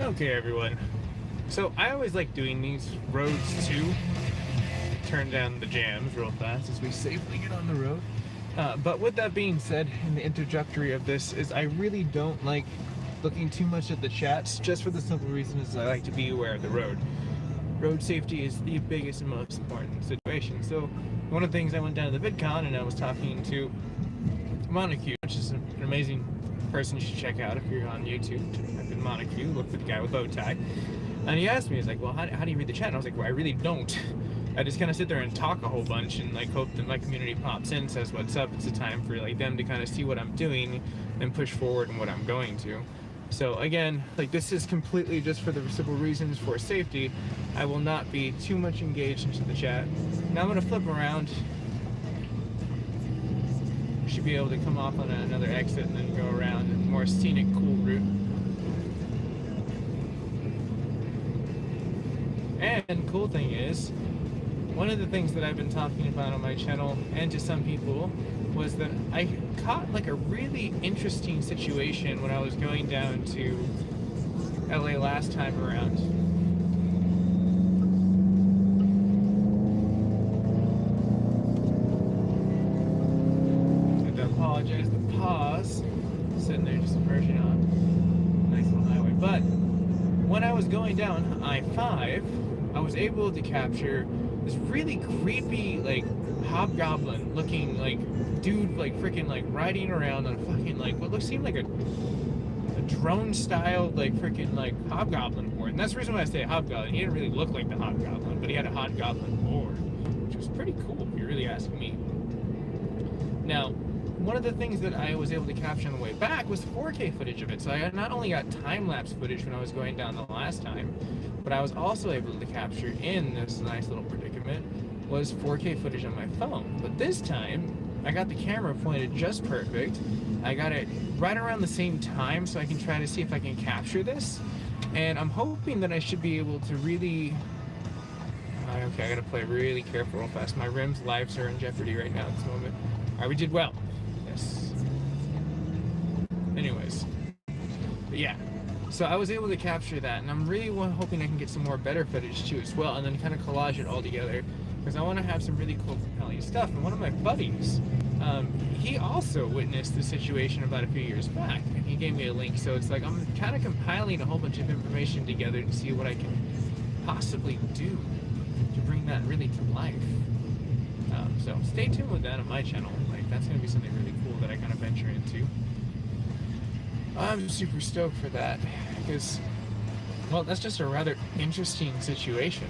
Okay, everyone. So I always like doing these roads too. Turn down the jams real fast as we safely get on the road. But with that being said, in the introductory of this is I really don't like looking too much at the chats, just for the simple reason is I like to be aware of the road. Road safety is the biggest and most important situation. So one of the things I went down to the VidCon and I was talking to Montague, which is an amazing person you should check out if you're on YouTube. Type in Montague, look for the guy with bow tie. And he asked me, he's like, well, how do you read the chat? And I was like, well, I really don't. I just kind of sit there and talk a whole bunch and like hope that my community pops in, says what's up. It's a time for like them to kind of see what I'm doing and push forward and what I'm going to. So again, like this is completely just for the simple reasons for safety. I will not be too much engaged into the chat. Now I'm gonna flip around. Should be able to come off on another exit and then go around a more scenic, cool route. And cool thing is, one of the things that I've been talking about on my channel and to some people was that I caught like a really interesting situation when I was going down to LA last time around. I apologize, the pause. Sitting there just immersion on nice little highway. But when I was going down I-5, I was able to capture this really creepy, like, hobgoblin looking, like, dude, like, freaking, like, riding around on a fucking, like, what seemed like a drone style, like, freaking, like, hobgoblin board. And that's the reason why I say hobgoblin. He didn't really look like the hobgoblin, but he had a hobgoblin board, which was pretty cool if you really ask me. Now, one of the things that I was able to capture on the way back was 4K footage of it. So I not only got time-lapse footage when I was going down the last time, but I was also able to capture in this nice little predicament was 4K footage on my phone. But this time, I got the camera pointed just perfect. I got it right around the same time so I can try to see if I can capture this. And I'm hoping that I should be able to really... Okay, I gotta play really careful real fast. My rim's lives are in jeopardy right now at this moment. Alright, we did well. Yes. Anyways. But yeah. So I was able to capture that, and I'm really hoping I can get some more better footage too as well, and then kind of collage it all together, because I want to have some really cool, compelling stuff. And one of my buddies, he also witnessed the situation about a few years back, and he gave me a link. So it's like I'm kind of compiling a whole bunch of information together to see what I can possibly do to bring that really to life. So stay tuned with that on my channel. Like that's going to be something really cool that I kind of venture into. I'm super stoked for that because, well, that's just a rather interesting situation.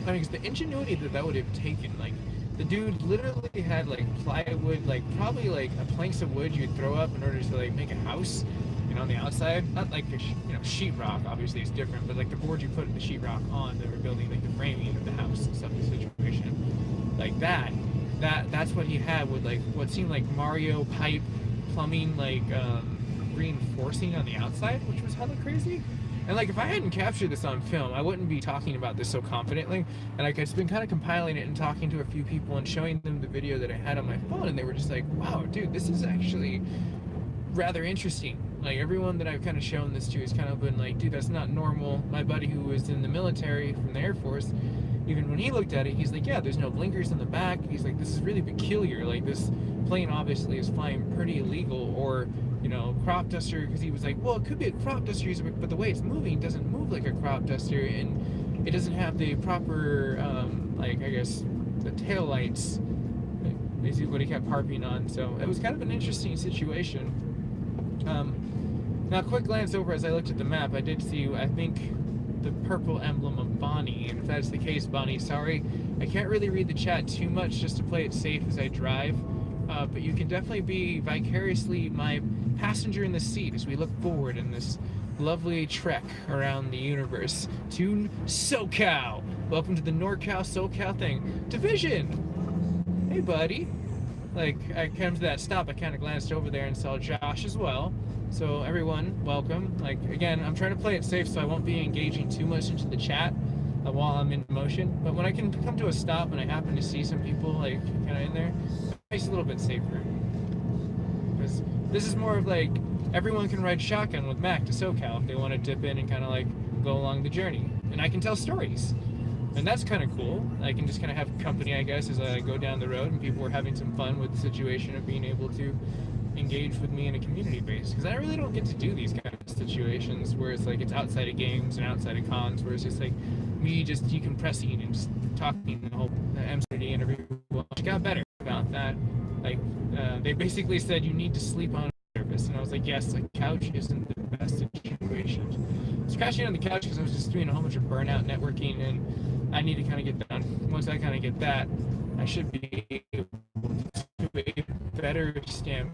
I mean, because the ingenuity that would have taken, like, the dude literally had, like, plywood, like, probably, like, planks of wood you'd throw up in order to, like, make a house, you know, on the outside. Not like, you know, sheetrock, obviously it's different, but, like, the board you put the sheetrock on, they were building, like, the framing of the house and stuff, the situation. Like, that's what he had with, like, what seemed like Mario pipe plumbing, like, reinforcing on the outside, which was hella crazy. And like, if I hadn't captured this on film, I wouldn't be talking about this so confidently. And like, I've been kind of compiling it and talking to a few people and showing them the video that I had on my phone, and they were just like, wow, dude, this is actually rather interesting. Like, everyone that I've kind of shown this to has kind of been like, dude, that's not normal. My buddy who was in the military from the Air Force, even when he looked at it, he's like, yeah, there's no blinkers in the back. He's like, this is really peculiar. Like, this plane obviously is flying pretty illegal, or, you know, crop duster, because he was like, well, it could be a crop duster, but the way it's moving doesn't move like a crop duster, and it doesn't have the proper, like, I guess, the tail lights, basically what he kept harping on. So it was kind of an interesting situation. Now, a quick glance over as I looked at the map, I did see, I think, the purple emblem of Bonnie, and if that's the case, Bonnie, sorry, I can't really read the chat too much just to play it safe as I drive, but you can definitely be vicariously my passenger in the seat as we look forward in this lovely trek around the universe to SoCal. Welcome to the NorCal SoCal thing. Division! Hey, buddy. Like, I came to that stop, I kind of glanced over there and saw Josh as well. So everyone, welcome. Like, again, I'm trying to play it safe so I won't be engaging too much into the chat while I'm in motion. But when I can come to a stop and I happen to see some people, like, kind of in there, it makes it a little bit safer. Because because this is more of like everyone can ride shotgun with Mac to SoCal if they want to dip in and kind of like go along the journey, and I can tell stories, and that's kind of cool. I can just kind of have company, I guess, as I go down the road, and people are having some fun with the situation of being able to engage with me in a community base, because I really don't get to do these kind of situations where it's like it's outside of games and outside of cons, where it's just like me just decompressing and just talking the whole MCD and everyone. She got better about that. Like they basically said you need to sleep on a service, and I was like, yes, the couch isn't the best situation. I was crashing on the couch because I was just doing a whole bunch of burnout networking, and I need to kind of get done. Once I kind of get that, I should be able to a better stamp.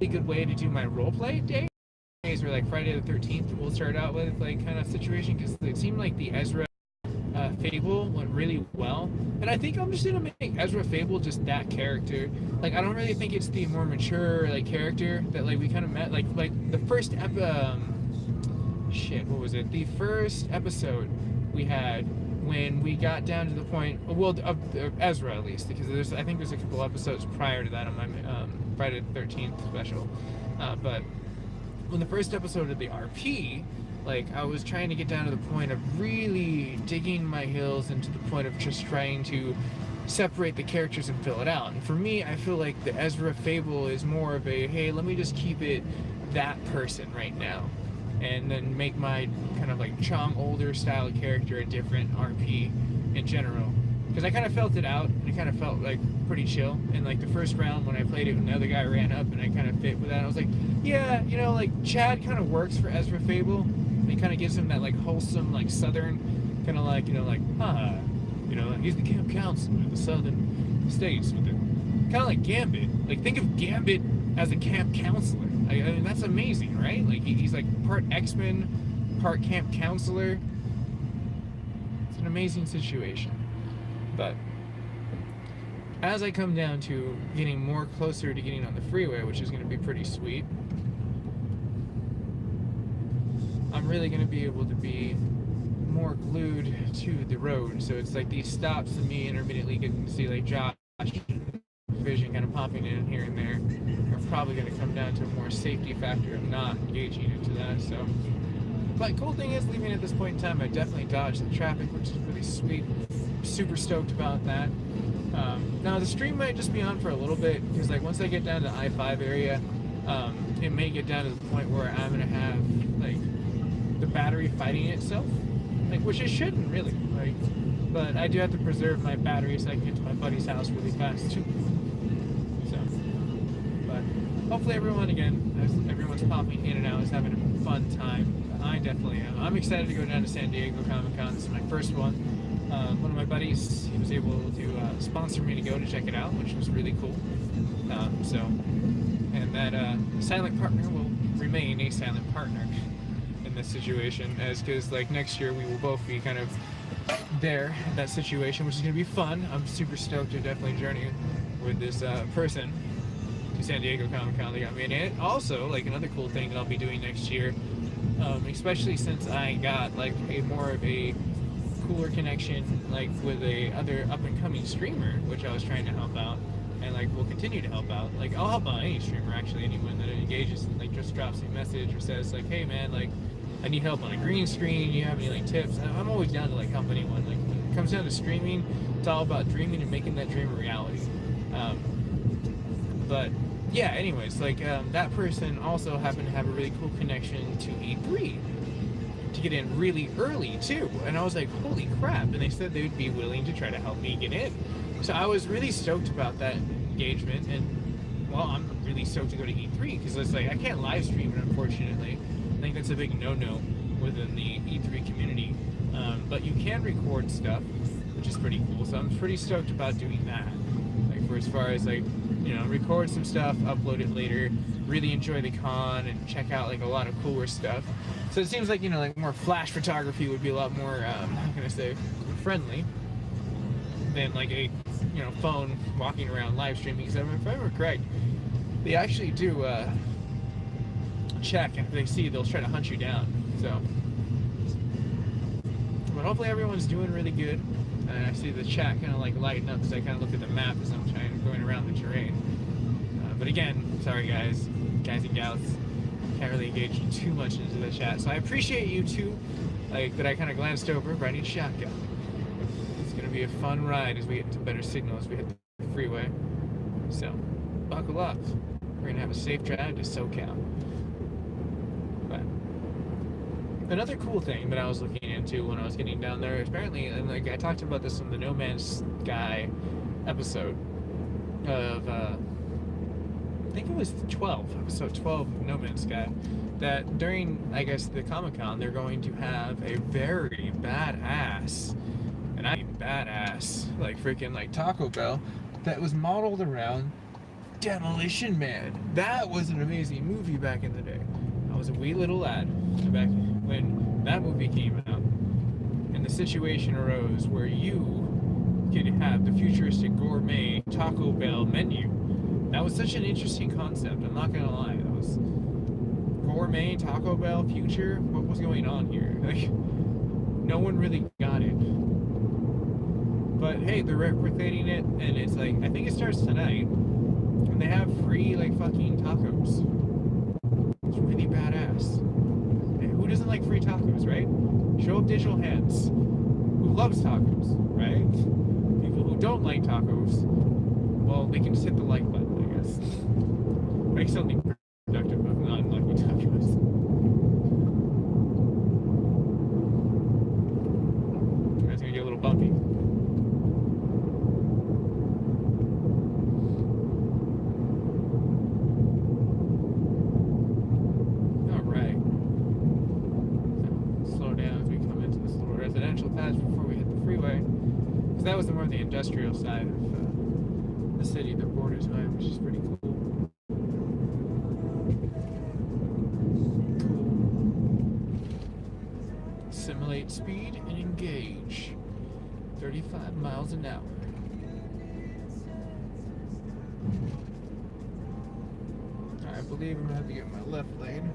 A good way to do my roleplay days were like Friday the 13th. We'll start out with like kind of situation, because it seemed like the Ezra Fable went really well, and I think I'm just gonna make Ezra Fable just that character. Like I don't really think it's the more mature like character that like we kind of met like the first what was it? The first episode we had when we got down to the point, well, of Ezra at least, because I think there's a couple episodes prior to that on my Friday the 13th special, but when the first episode of the RP, like I was trying to get down to the point of really digging my heels into the point of just trying to separate the characters and fill it out. And for me, I feel like the Ezra Fable is more of a, hey, let me just keep it that person right now, and then make my kind of like Chong older style character a different RP in general. Because I kind of felt it out, and it kind of felt like pretty chill. And like the first round when I played it, when the other guy ran up and I kind of fit with that, I was like, yeah, you know, like Chad kind of works for Ezra Fable. It kind of gives him that like wholesome, like southern, kind of like, you know, like, you know, he's the camp counselor of the southern states, with it. Kind of like Gambit. Like think of Gambit as a camp counselor. I mean, that's amazing, right? Like he's like part X-Men, part camp counselor. It's an amazing situation. But as I come down to getting more closer to getting on the freeway, which is going to be pretty sweet, I'm really going to be able to be more glued to the road. So it's like these stops of me intermittently getting to see like Josh Vision kind of popping in here and there are probably going to come down to a more safety factor of not engaging into that. So, but cool thing is, leaving at this point in time, I definitely dodged the traffic, which is really sweet. Super stoked about that. Now the stream might just be on for a little bit, because like once I get down to the I-5 area, it may get down to the point where I'm gonna have like the battery fighting itself, like, which it shouldn't really, like, but I do have to preserve my battery so I can get to my buddy's house really fast too. So, but hopefully everyone, again, as everyone's popping in and out, is having a fun time. I definitely am. I'm excited to go down to San Diego Comic-Con. This is my first one. One of my buddies, he was able to sponsor me to go to check it out, which was really cool. And that silent partner will remain a silent partner in this situation, as because like next year we will both be kind of there at that situation, which is going to be fun. I'm super stoked to definitely journey with this person to San Diego Comic-Con. They got me in it. Also, like another cool thing that I'll be doing next year, especially since I got like a more of a cooler connection like with a other up-and-coming streamer, which I was trying to help out, and like will continue to help out. Like I'll help out any streamer, actually, anyone that engages and like just drops me a message or says like, hey man, like I need help on a green screen, you have any like tips? I'm always down to like help anyone. Like when it comes down to streaming, it's all about dreaming and making that dream a reality. But yeah, anyways, like that person also happened to have a really cool connection to E3 to get in really early too, and I was like, holy crap. And they said they would be willing to try to help me get in, so I was really stoked about that engagement. And well, I'm really stoked to go to E3, because it's like I can't live stream it, unfortunately. I think that's a big no-no within the E3 community, but you can record stuff, which is pretty cool, so I'm pretty stoked about doing that. Like for as far as like, you know, record some stuff, upload it later, really enjoy the con, and check out like a lot of cooler stuff. So it seems like, you know, like more flash photography would be a lot more, how can I say, friendly than like a, you know, phone walking around live streaming. Because if I remember correct, they actually do check, and if they see, they'll try to hunt you down. So, but hopefully everyone's doing really good. And I see the chat kind of like lighten up as I kind of look at the map as I'm going around the terrain. But again, sorry guys and gals, can't really engage too much into the chat. So I appreciate you too, like that I kind of glanced over riding shotgun. It's gonna be a fun ride as we get to better signal as we hit the freeway. So buckle up. We're gonna have a safe drive to SoCal. But another cool thing that I was looking into when I was getting down there, apparently, and like I talked about this in the No Man's Sky episode of I think it was episode 12 of No Man's Sky, that during, I guess, the Comic-Con, they're going to have a very badass, and I mean badass, like freaking like Taco Bell, that was modeled around Demolition Man. That was an amazing movie back in the day. I was a wee little lad back when that movie came out, and the situation arose where you could have the futuristic gourmet Taco Bell menu. That was such an interesting concept, I'm not gonna lie. That was gourmet Taco Bell future. What was going on here? Like, no one really got it. But hey, they're replicating it, and it's like, I think it starts tonight, and they have free like fucking tacos. It's really badass. And who doesn't like free tacos, right? Show up digital hands. Who loves tacos, right? People who don't like tacos, well, they can just hit the like button, I guess. Make something productive of non-lucky tacos. It's gonna get a little bumpy. Alright. So, slow down as we come into this little residential patch before we hit the freeway. Because that was the more the industrial side of the city that borders mine, which is pretty cool. Simulate speed and engage. 35 miles an hour. I believe I'm gonna have to get my left lane.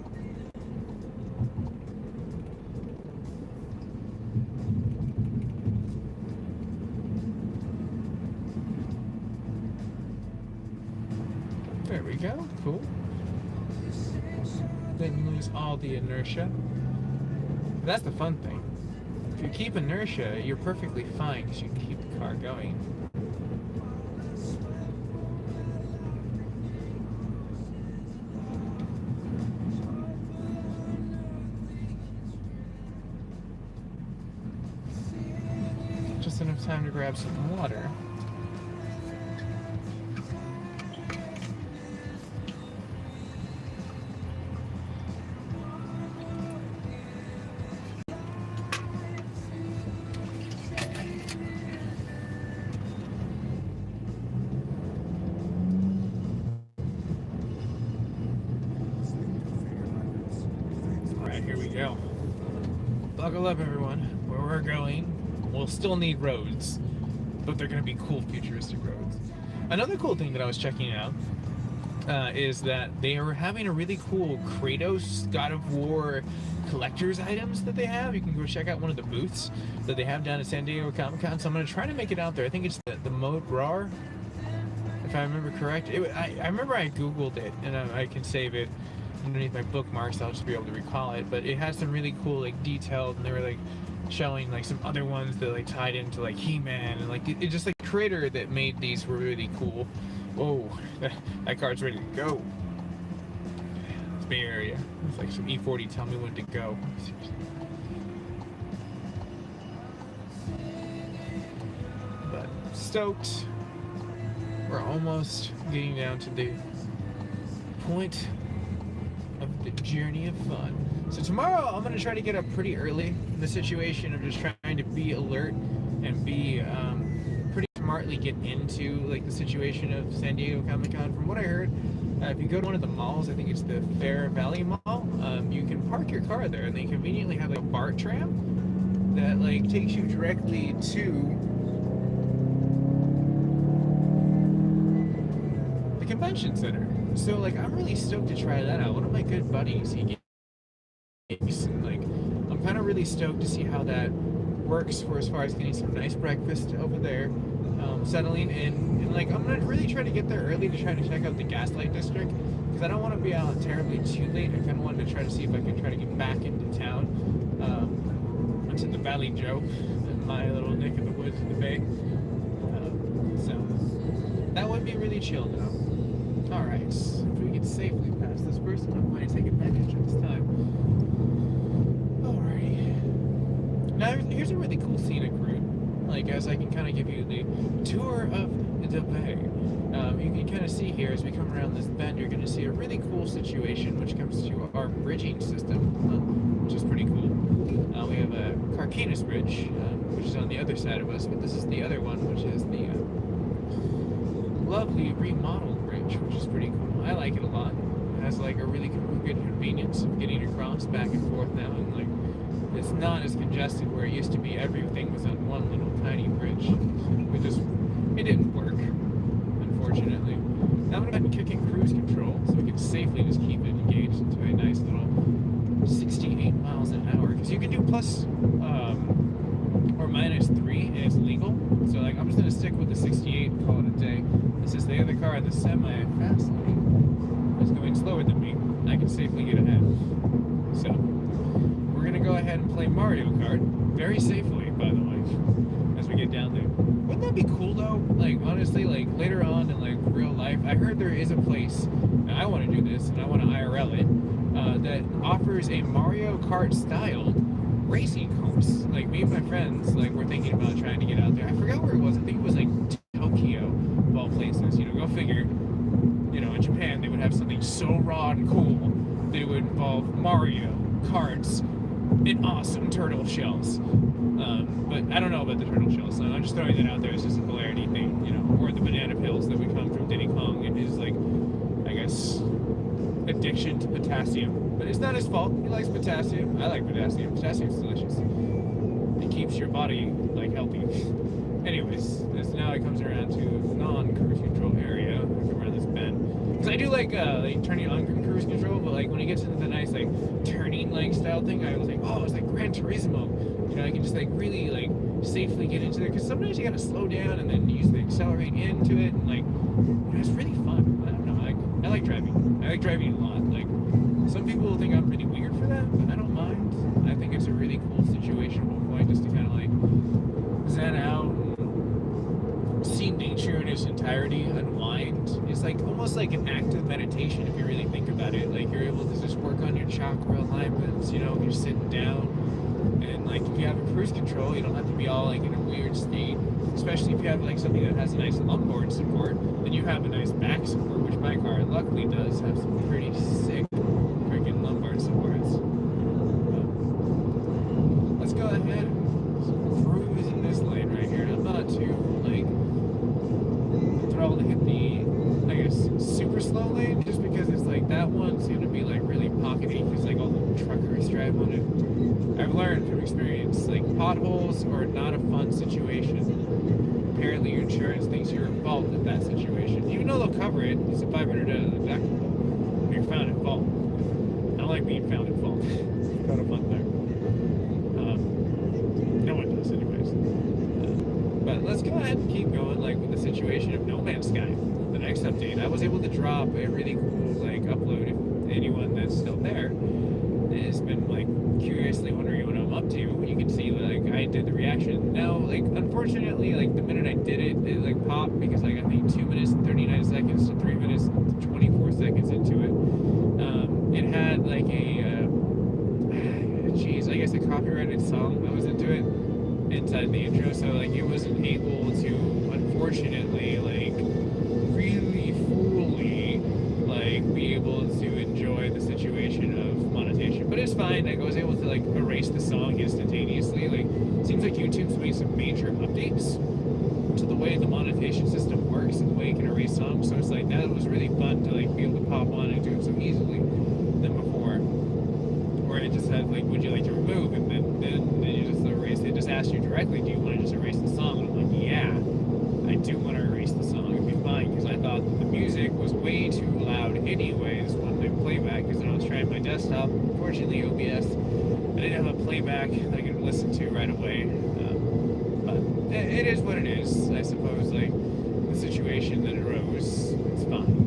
There we go, cool. Didn't lose all the inertia. That's the fun thing. If you keep inertia, you're perfectly fine because you can keep the car going. Just enough time to grab some water. Buckle up, everyone. Where we're going, we'll still need roads, but they're going to be cool futuristic roads. Another cool thing that I was checking out is that they are having a really cool Kratos God of War collector's items that they have. You can go check out one of the booths that they have down at San Diego Comic-Con. So I'm going to try to make it out there. I think it's the Mode RAR, if I remember correct. I remember I Googled it, and I can save it underneath my bookmarks. I'll just be able to recall it, but it has some really cool like detailed, and they were like showing like some other ones that like tied into like He-Man, and like it just like the creator that made these were really cool. Whoa, that card's ready to go. It's Bay Area. It's like some E40 tell me when to go. But stoked. We're almost getting down to the point of the journey of fun. So tomorrow I'm gonna try to get up pretty early in the situation of just trying to be alert and be pretty smartly get into like the situation of San Diego Comic-Con. From what I heard, if you go to one of the malls, I think it's the Fair Valley Mall, you can park your car there, and they conveniently have like a BART tram that like takes you directly to the convention center. So like I'm really stoked to try that out. One of my good buddies, he gave, and like I'm kind of really stoked to see how that works for as far as getting some nice breakfast over there. settling in, and like I'm gonna really try to get there early to try to check out the Gaslight District, because I don't want to be out terribly too late. I kind of wanted to try to see if I can try to get back into town, onto the Valley Joe, my little neck of the woods in the bay. So that would be really chill though. All right, if we can safely pass this person, I'm going to take advantage of this time. Alrighty. Now here's a really cool scenic route. Like, as I can kind of give you the tour of the bay. You can kind of see here as we come around this bend, you're going to see a really cool situation which comes to our bridging system, which is pretty cool. We have a Carquinez Bridge, which is on the other side of us, but this is the other one, which is the lovely remodeled bridge, which is pretty cool. I like it a lot. It has like a really good convenience of getting across back and forth now, and like it's not as congested where it used to be. Everything was on one little tiny bridge. It didn't work, unfortunately. Now I'm gonna go ahead and kick in cruise control so we can safely just keep it engaged into a nice little 68 miles an hour, because you can do plus or minus 3 and it's legal. So like I'm just gonna stick with the 68 and call it a day. This is the other car in the semi-fast lane. It's going slower than me. I can safely get ahead. So we're gonna go ahead and play Mario Kart very safely, by the way, as we get down there. Wouldn't that be cool though? Like honestly, like later on in like real life, I heard there is a place, and I want to do this, and I want to IRL it, that offers a Mario Kart styled racing course. Like me and my friends, like we're thinking about trying to get out there. I forgot where it was. I think it was like Tokyo, of all places. You know, go figure. You know, in Japan they would have something so raw and cool that it would involve Mario, karts, and awesome turtle shells. But I don't know about the turtle shells, so I'm just throwing that out there as just a hilarity thing, you know, or the banana pills that would come from Diddy Kong and his, like, I guess, addiction to potassium. But it's not his fault. He likes potassium. I like potassium. Potassium's delicious. It keeps your body, like, healthy. Anyways, this now it comes around to non-cruise control area. We come around this bend. Because I do like turning on cruise control, but like when it gets into the nice like turning like style thing, I was like, oh, it's like Gran Turismo. You know, I can just like really like safely get into it. Because sometimes you gotta slow down and then use the accelerate into it, and like, you know, it's really fun. I don't know. I like driving. I like driving a lot. Like some people will think I'm pretty weird for that, but I don't mind. I think it's a really cool situational point just to kind of like zen out. See nature in its entirety, unwind. It's like almost like an active meditation if you really think about it. Like you're able to just work on your chakra alignments, you know, you're sitting down, and like if you have a cruise control, you don't have to be all like in a weird state. Especially if you have like something that has a nice lumbar support, then you have a nice back support, which my car luckily does have some pretty sick freaking lumbar supports. Let's go ahead and cruise in this lane right here. I'm not too like thrilled to hit the, I guess, super slow lane, just because it's like that one's gonna be like really pockety because like all the truckers drive on it. I've learned from experience, like potholes are not a fun situation. Apparently your insurance thinks you're at fault in that situation. Even though they'll cover it, it's a $500 deductible. You're found at fault. I don't like being found at fault. It's kind of fun there. No one does anyways. But let's go ahead and keep going like with the situation of No Man's Sky. The next update, I was able to drop a really cool like upload. If anyone that's still there has been like curiously wondering what I'm up to, you can see like I did the reaction. Now like unfortunately like the minute I did it, it like popped because like I think 2 minutes and 39 seconds to 3 minutes and 24 seconds into it, it had like a geez, I guess a copyrighted song that was into it inside the intro, so like it wasn't able to unfortunately like really fully like be able to enjoy the situation of monetization. But it's fine. Like I was able to like erase the song instantaneously. Like it seems like YouTube's made some major updates to the way the monetization system works and the way you can erase songs. So it's like that was really fun to like be able to pop on and do it so easily than before, where it just had like, would you like to remove, and then you just erase it. It just asked you directly, do you want to just erase the song? And I'm like, yeah, I do want to erase the song. It'd be fine, because I thought that the music was way too loud anyways when I playback, because when I was trying my desktop, unfortunately OBS, I didn't have a playback that I could listen to right away. But it is what it is, I suppose. Like the situation that arose, it's fine.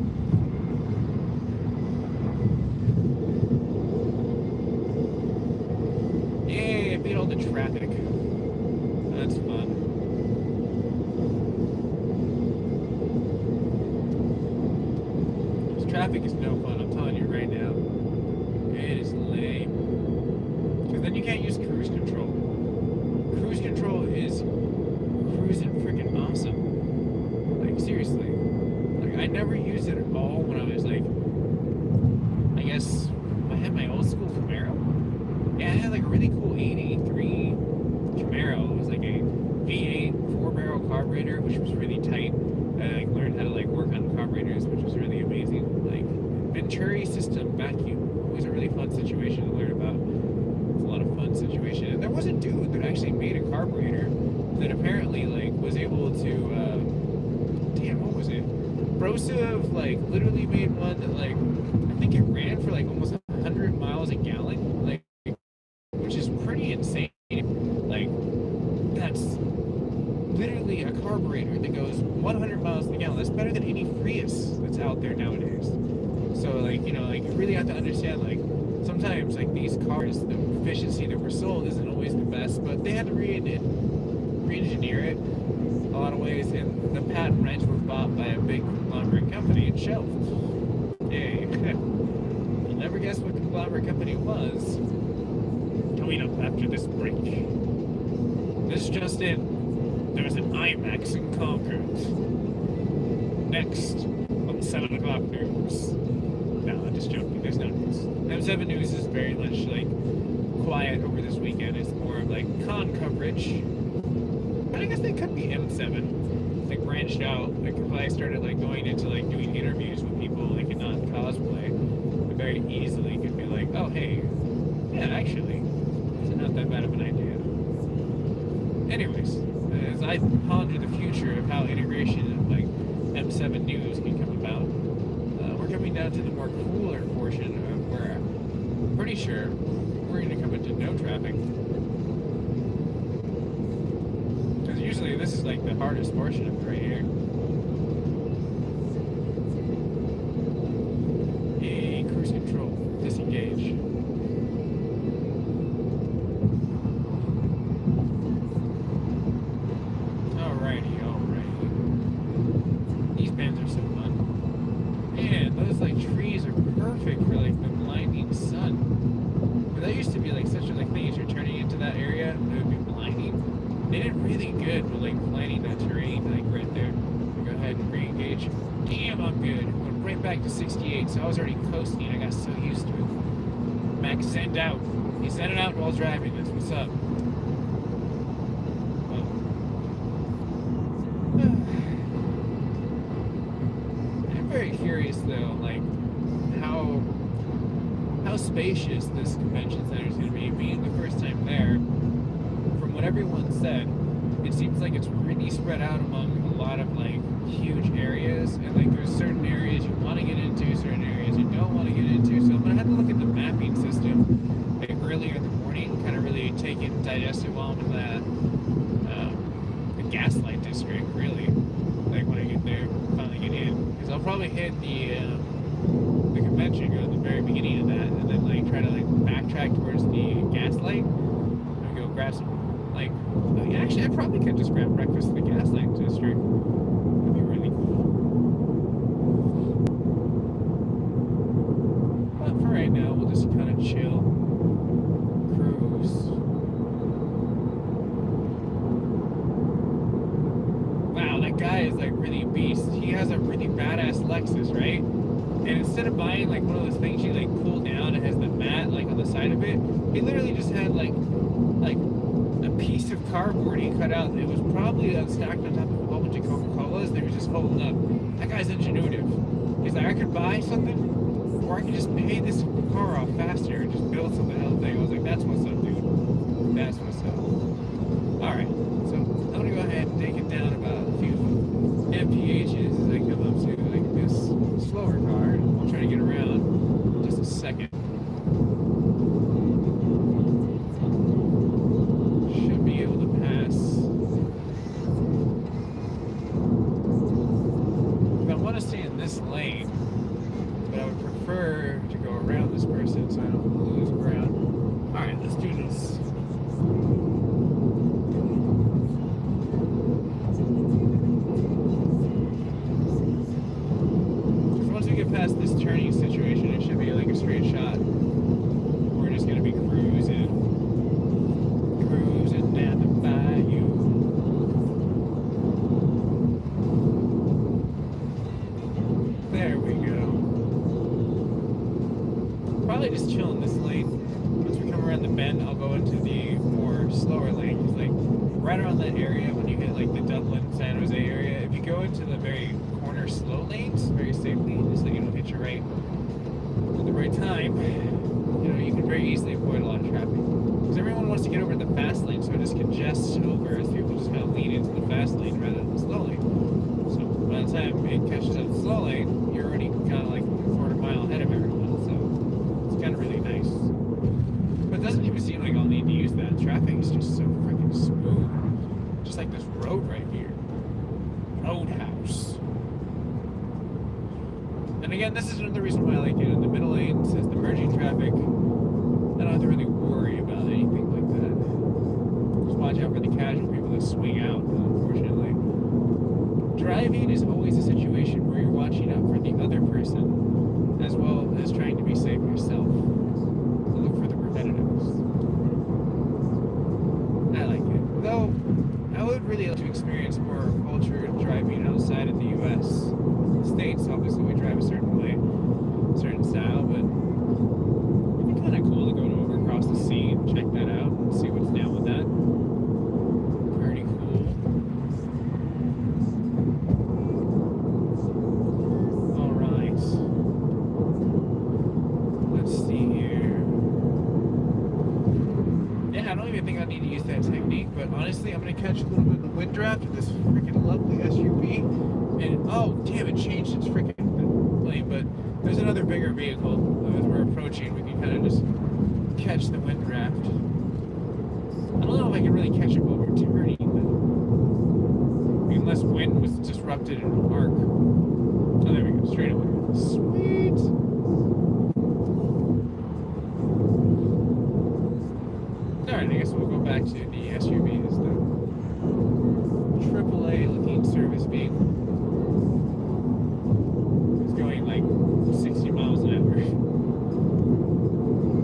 Yay! I beat all the traffic. That's fun. This traffic is no fun. I'm telling you right now. It is lame. Because then you can't use cruise control. Cruise control is cruising freaking awesome. Like, seriously. Like, I never used it at all when I was, like, I guess, I had my old school Camaro. Yeah, I had, like, a really cool 883 Camaro. It was, like, a V8 4-barrel carburetor, which was really tight. I, like, learned how to, like, work on carburetors, which was really amazing. Like, Venturi system vacuum was a really fun situation to learn about. It's a lot of fun situation. And there was a dude that actually made a carburetor that apparently, like, was able to, damn, what was it? Brosive, like, literally made one that, like, I think it ran for, like, almost 100 miles a gallon, like, which is pretty insane. Like, that's literally a carburetor that goes 100 miles a gallon. That's better than any Prius that's out there nowadays. So, like, you know, like, you really have to understand, like, sometimes, like, these cars, the efficiency that were sold isn't always the best, but they had to re-engineer it a lot of ways, and the patent rights were bought by a big conglomerate company and shelved. Yay. You'll never guess what conglomerate company it was. Coming up after this break. This just in. There's an IMAX in Concord. Next on the 7 o'clock news. No, I'm just joking. There's no news. M7 News is very much, like, quiet over this weekend. It's more of, like, con coverage. But I guess they could be M7. Like, branched out. Like, if I started, like, going into, like, doing interviews with people, like, in non-cosplay, I very easily could be like, oh, hey, yeah, actually, it's not that bad of an idea. Anyways, as I ponder the future of how integration of, like, M7 News can come about, we're coming down to the more cooler portion of where I'm pretty sure we're going to come into no traffic. Because usually this is like the hardest portion of it right here. Hey, cruise control, disengage. Alrighty. These bands are so fun. Man, those, like, trees are perfect for, like, the blinding sun. But that used to be, like, such a, like, thing as you're turning into that area, it would be blinding. They did really good with, like, planning that terrain, like, right there. Go ahead and re-engage. Damn, I'm good. Went right back to 68, so I was already coasting. I got so used to it. Max zen'd out. He zen'd out while driving. That's what's up. I'm very curious, though, like, how spacious this convention center is going to be. Being the first time there, from what everyone said, it seems like it's really spread out among a lot of, like, huge areas, and, like, there's certain areas you want to get into, certain areas you don't want to get into, so I'm going to have to look at the mapping system, like, earlier in the morning, kind of really take it and digest it while I'm in the Gaslight District, really, like, when I get there, finally get in, because I'll probably hit the convention, go to the very beginning of that, and then, like, try to, like, backtrack towards the Gaslight, and go grab some, like, actually, I probably could just grab breakfast in the Gaslight District. That'd be really cool. But for right now, we'll just kind of chill, cruise. Wow, that guy is, like, really beast. He has a really badass Lexus, right? And instead of buying, like, one of those things you, like, pull down, it has the mat, like, on the side of it, he literally just had, like a piece of cardboard he cut out. It was probably stacked on top of a whole bunch of Coca-Colas. They were just holding up. That guy's ingenuitive. He's like, I could buy something, or I could just pay this car off faster and just build something else. I was like, that's what's up, dude. That's what's up. Alright, so I'm gonna go ahead and take it down about a few MPHs as I come up to, like, this slower car, and I'll try to get around in just a second. Should be able to pass this person so I don't lose ground. Alright, let's do this. Once we get past this turning situation, it should be like a straight shot. We're just gonna be cruising down the bayou. There we go. Probably just chill in this lane. Once we come around the bend, I'll go into the more slower lane. Cause like right around that area, when you hit like the Dublin, San Jose area, if you go into the very corner slow lanes very safely, just so you don't hit your right at the right time, you know, you can very easily avoid a lot of traffic. Because everyone wants to get over the fast lane, so it just congests over as people just kind of lean into the fast lane rather than the slow lane. So by the time it catches up the slow lane, you're already kind of like a quarter mile ahead of everyone. So it's kind of really nice. But it doesn't even seem like I'll need to use that. Traffic is just so freaking smooth. Just like this road right here. Roadhouse. And again, this is another reason why I like it in the middle lane, since the merging traffic, I don't have to really worry about anything like that. Just watch out for the casual people that swing out, unfortunately. Driving is always a situation where you're watching out for the other person, as well as trying to be safe yourself. So look for the preventatives. I like it. Though, I would really like to experience more culture driving outside of the U.S. The States, obviously, we drive a certain way, a certain style, but it'd be kind of cool to go over across the sea and check that out and see what's down with that. Pretty cool. Alright. Let's see here. Yeah, I don't even think I need to use that technique, but honestly, I'm going to catch a little bit of the wind draft with this freaking lovely SUV. And, oh, damn, it changed its freaking lane, but there's another bigger vehicle. As we're approaching, we can kind of just catch the wind draft. I don't know if I can really catch it while we're turning, though. Unless wind was disrupted in an arc. Oh, there we go, straight away. Sweet! Alright, I guess we'll go back to the SUV as the AAA looking service vehicle. It's going like 60 miles an hour.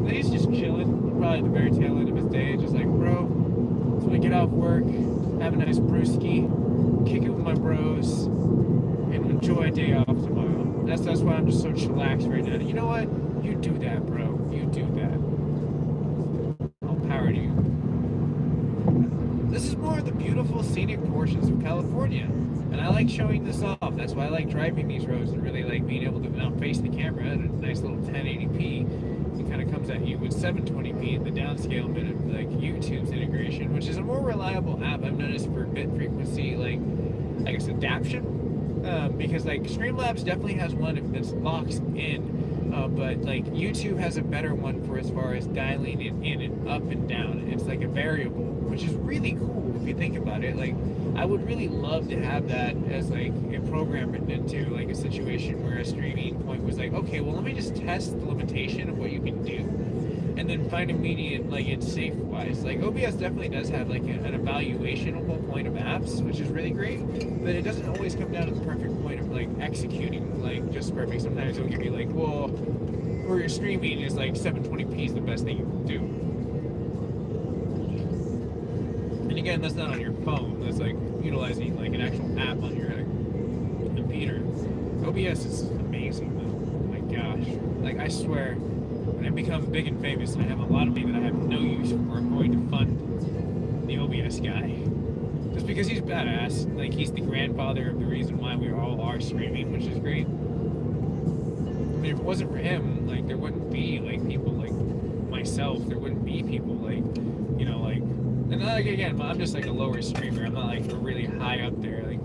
And he's just chilling, probably at the very tail end of his day, just like, bro, so I get off work, have a nice brewski, kick it with my bros, and enjoy a day off tomorrow. That's why I'm just so chillaxed right now. You know what? You do that, bro. You do that. All power to you. This is more of the beautiful scenic portions of California, and I like showing this off. That's why I like driving these roads and really like being able to now face the camera at a nice little 1080p. It kind of comes at you with 720p, the downscale bit of like YouTube's integration, which is a more reliable app I've noticed for bit frequency, like I guess adaptation, because like Streamlabs definitely has one that's locks in. But like YouTube has a better one for as far as dialing it in and up and down. It's like a variable, which is really cool if you think about it. Like I would really love to have that as like a program written into like a situation where a streaming point was like, okay, well let me just test the limitation of what you can do, and then find a median like it's safe wise. Like OBS definitely does have like an evaluationable point of apps, which is really great, but it doesn't always come down to the perfect point of like executing like just perfect. Sometimes it'll give you like, well, for your streaming is like 720p is the best thing you can do. And again, that's not on your phone, that's like utilizing like an actual app on your computer. OBS is amazing though. Oh my gosh. Like I swear, when I become big and famous and I have a lot of money that I have no use for, I'm going to fund the OBS guy. Just because he's badass. Like he's the grandfather of the reason why we all are streaming, which is great. I mean, if it wasn't for him, like there wouldn't be like people like myself. There wouldn't be people like, you know, like, and like again, I'm just like a lower streamer. I'm not like a really high up there like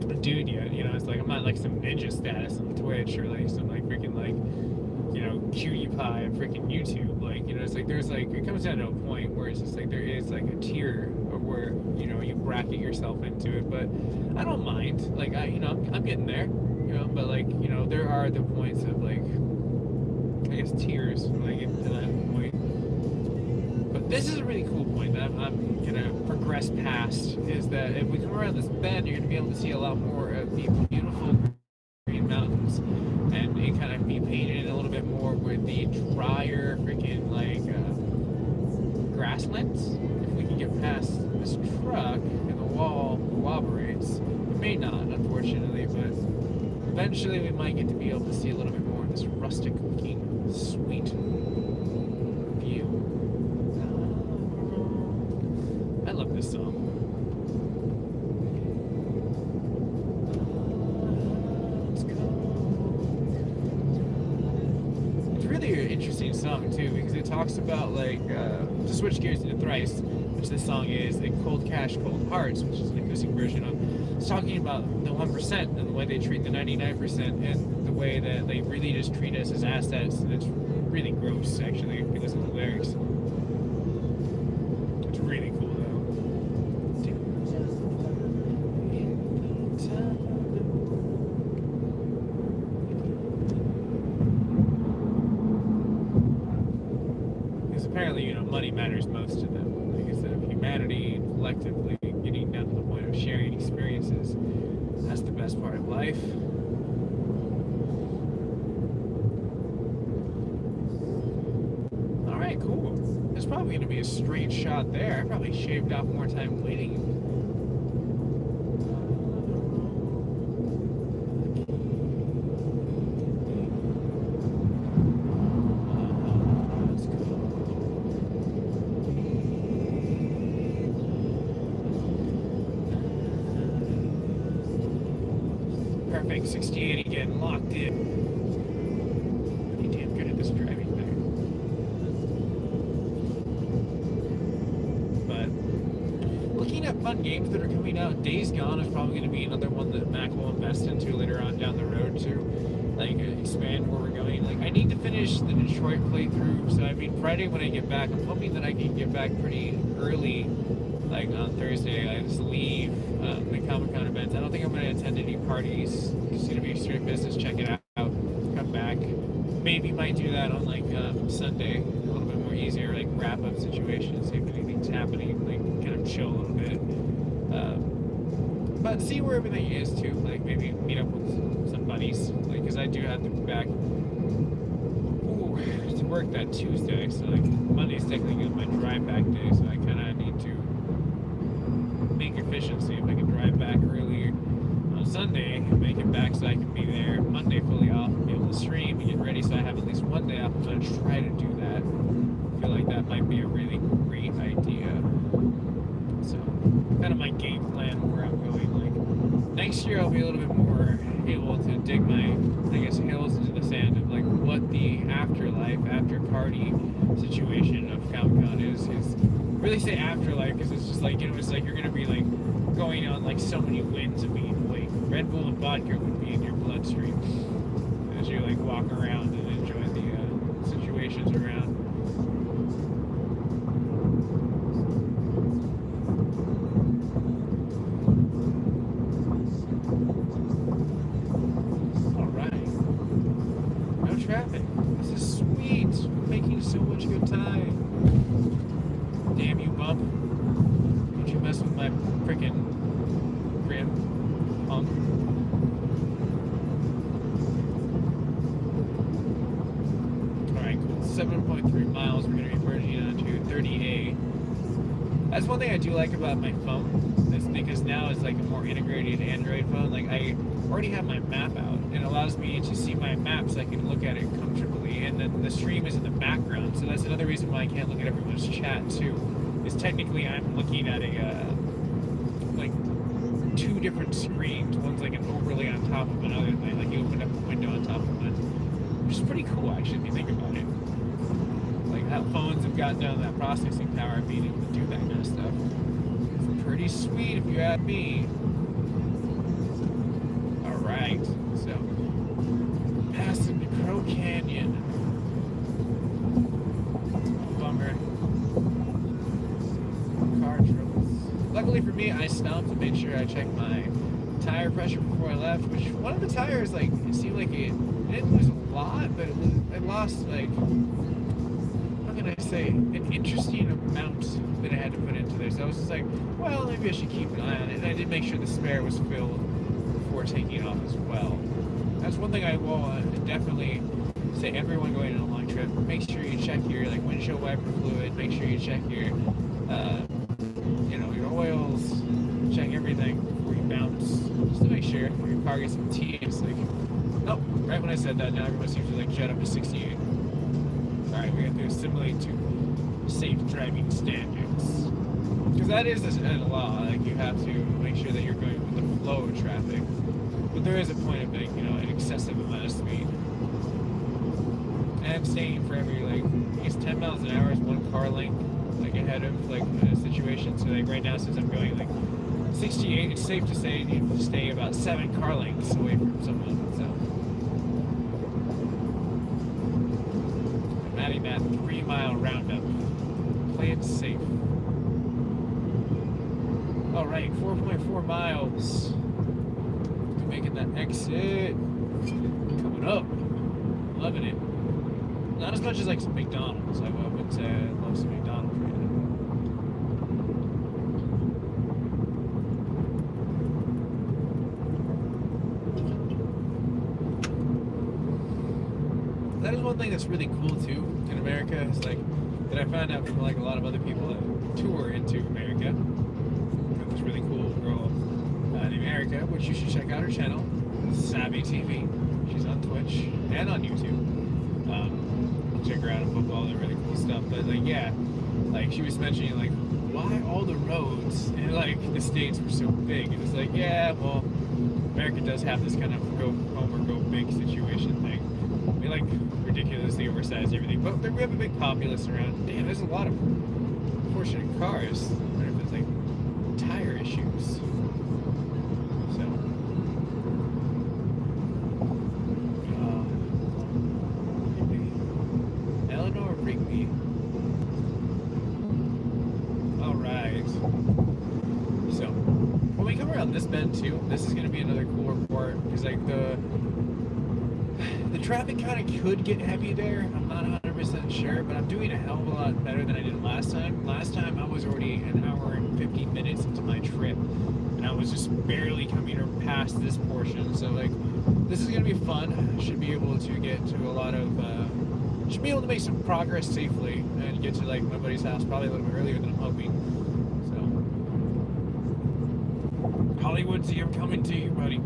a dude yet. You know, it's like I'm not like some ninja status on Twitch or like some like freaking like, you know, PewDiePie and freaking YouTube. Like, you know, it's like there's like it comes down to a point where it's just like there is like a tier of where, you know, you bracket yourself into it. But I don't mind. Like you know, I'm getting there. You know, but like, you know, there are the points of like, I guess almost tears when I get to that point. But this is a really cool point that I'm gonna progress past, is that if we come around this bend, you're gonna be able to see a lot more of the beautiful green mountains, and it kind of be painted a little bit more with the drier freaking like grasslands. If we can get past this truck and the wall corroborates, it may not, unfortunately, but eventually we might get to be able to see a little bit more of this rustic looking sweet view. I love this song. It's really an interesting song too, because it talks about like to switch gears into Thrice, which this song is, like Cold Cash, Cold Hearts, which is an acoustic version of. It's talking about the 1% and the way they treat the 99% and the way that they really just treat us as assets. And it's really gross, actually, if you listen to the lyrics. It's really cool, though. Because apparently, you know, money matters most to them. Like I said, humanity collectively getting down to the point of sharing experiences, that's the best part of life. Alright, cool. There's probably going to be a straight shot there. I probably shaved off more time waiting. Perfect, 68 again, locked in. Pretty damn good at this driving thing. But looking at fun games that are coming out, Days Gone is probably going to be another one that Mac will invest into later on down the road to like expand where we're going. Like I need to finish the Detroit playthrough, so I mean Friday when I get back, I'm hoping that I can get back pretty early. Like on Thursday, I just leave the Comic-Con events. I don't think I'm going to attend any parties. It's going to be straight business, check it out, come back. Maybe might do that on like Sunday, a little bit more easier, like wrap-up situations, see if anything's happening, like kind of chill a little bit. But see where everything is too, like maybe meet up with some buddies, like because I do have to be back to work that Tuesday, so like Monday's technically my drive back day, so I kind of need to make efficiency if I can drive back earlier on Sunday and make it back so I can be there Monday fully off and be able to stream and get ready so I have at least one day off. I'm going to try to do that. I feel like that might be a really great idea. So, kind of my game plan where I'm going. Like, next year I'll be a little bit more able to dig my, I guess, heels into the sand of like what the afterlife, after party situation of Comic-Con is really say afterlife because it's just like, you know, it's like you're gonna be like going on like so many winds of being like Red Bull and vodka would be in your bloodstream as you like walk around and enjoy the situations around. All right, no traffic. This is sweet. We're making so much good time. Damn you, bump. Don't you mess with my freaking rim, punk. Alright, cool. 7.3 miles. We're going to be merging onto 30A. That's one thing I do like about my phone, is because now it's like a more integrated Android phone. Like, I already have my map out. It allows me to see my map so I can look at it comfortably, and then the stream is in the background, so that's another reason why I can't look at everyone's chat too, is technically I'm looking at a like two different screens. One's like an overlay on top of another thing, like you open up a window on top of one, which is pretty cool actually if you think about it. Like how phones have gotten down to that processing power of being able to do that kind of stuff. It's pretty sweet if you ask me. Alright, so passing the Crow Canyon. Bummer. Car troubles. Luckily for me, I stopped to make sure I checked my tire pressure before I left, which one of the tires, like, it seemed like it didn't lose a lot, but it across like, how can I say, an interesting amount that I had to put into this. I was just like, well, maybe I should keep an eye on it. And I did make sure the spare was filled before taking off as well. That's one thing I will definitely say, everyone going on a long trip, make sure you check your like windshield wiper fluid, make sure you check your your oils, check everything before you bounce, just to make sure your car gets some tea. It's like, oh, right when I said that, now everyone seems to like jet up to 68. Alright, we have to assimilate to safe driving standards. Because that is a law, like you have to make sure that you're going with the flow of traffic. But there is a point of like, an excessive amount of speed. And staying for every like, I guess 10 miles an hour is one car length, like ahead of like a situation. So like right now, since I'm going like 68, it's safe to say you have to stay about 7 car lengths away from someone. So I'm adding that 3-mile roundup. Play it safe. All right, 4.4 miles. We're making that exit. Coming up. Loving it. Not as much as like some McDonald's. I would say I love some McDonald's right now. That is one thing that's really cool too in America. Is like that I found out from like a lot of other people that tour into America. This really cool girl in America, which you should check out her channel, Savvy TV. She's on Twitch and on YouTube. Check her out on football and really cool stuff. But like, yeah, like she was mentioning like why all the roads in like the States were so big. And it's like, yeah, well, America does have this kind of go home or go big situation thing. We like ridiculously oversized everything, but we have a big populace around. Damn, there's a lot of unfortunate cars. I wonder if it's like tire issues. So, Eleanor Rigby. All right. So, when we come around this bend too, this is going to be another cool report because like the traffic kind of could get heavy there. I'm not 100% sure, but I'm doing a hell of a lot better than I did last time. Last time I was already an hour and 15 minutes into my trip, and I was just barely coming past this portion. So like, this is gonna be fun. I should be able to get to a lot of, should be able to make some progress safely and get to like my buddy's house probably a little bit earlier than I'm hoping. So, Hollywood, see, I'm coming to you, buddy.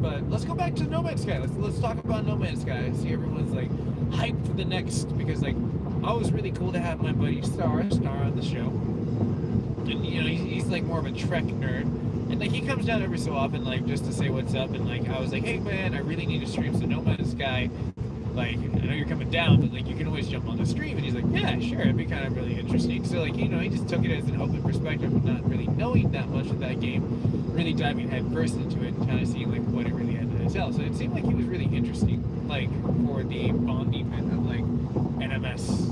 But let's go back to No Man's Sky. Let's talk about No Man's Sky. I see everyone's like hyped for the next, because like I was really cool to have my buddy Star on the show. And he's like more of a Trek nerd, and like he comes down every so often like just to say what's up. And like I was like, hey man, I really need to stream some No Man's Sky. Like, I know you're coming down, but like you can always jump on the stream. And he's like, yeah, sure, it'd be kind of really interesting. So like, he just took it as an open perspective of not really knowing that much of that game, really diving head first into it and kind of seeing like what it really had to tell. So it seemed like he was really interesting, like for the bonding of like NMS,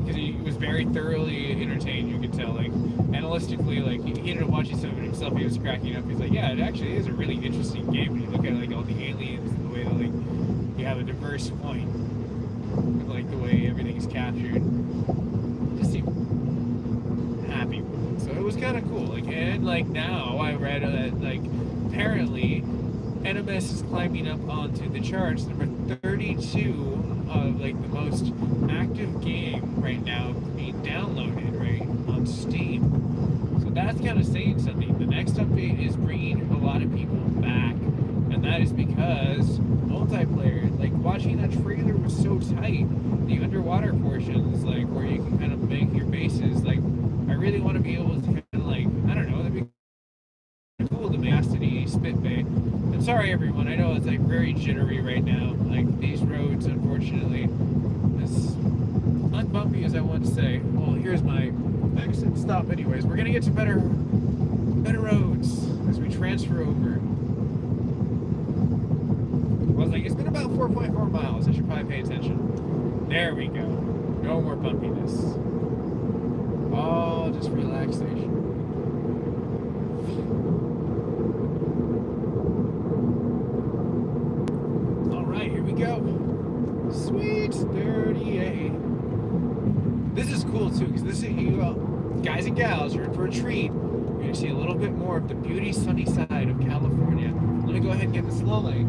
because he was very thoroughly entertained. You could tell, like analytically, like he ended up watching some of it himself. He was cracking up. He's like, yeah, it actually is a really interesting game when you look at like all the aliens and the way that like you have a diverse point with like the way everything is captured. Just seemed happy. So it was kind of cool. Like, and like now I read that like apparently NMS is climbing up onto the charts, number 32 of like the most active game right now being downloaded right on Steam. So that's kind of saying something. The next update is bringing a lot of people back, and that is because multiplayer, like watching that trailer was so tight. The underwater portions, like where you can kind of make your bases, like I really want to be able to kind of like, I don't know, that'd be cool to make City Spit Bay. And sorry everyone, I know it's like very jittery right now. Like these roads, unfortunately, as unbumpy as I want to say. Well, here's my exit stop anyways. We're gonna get to better roads as we transfer over. I was like, it's been about 4.4 miles. I should probably pay attention. There we go. No more bumpiness. Oh, just relaxation. All right, here we go. Sweet 38. This is cool too, because this is, guys and gals, you're in for a treat. You're going to see a little bit more of the beauty sunny side of California. Let me go ahead and get this low light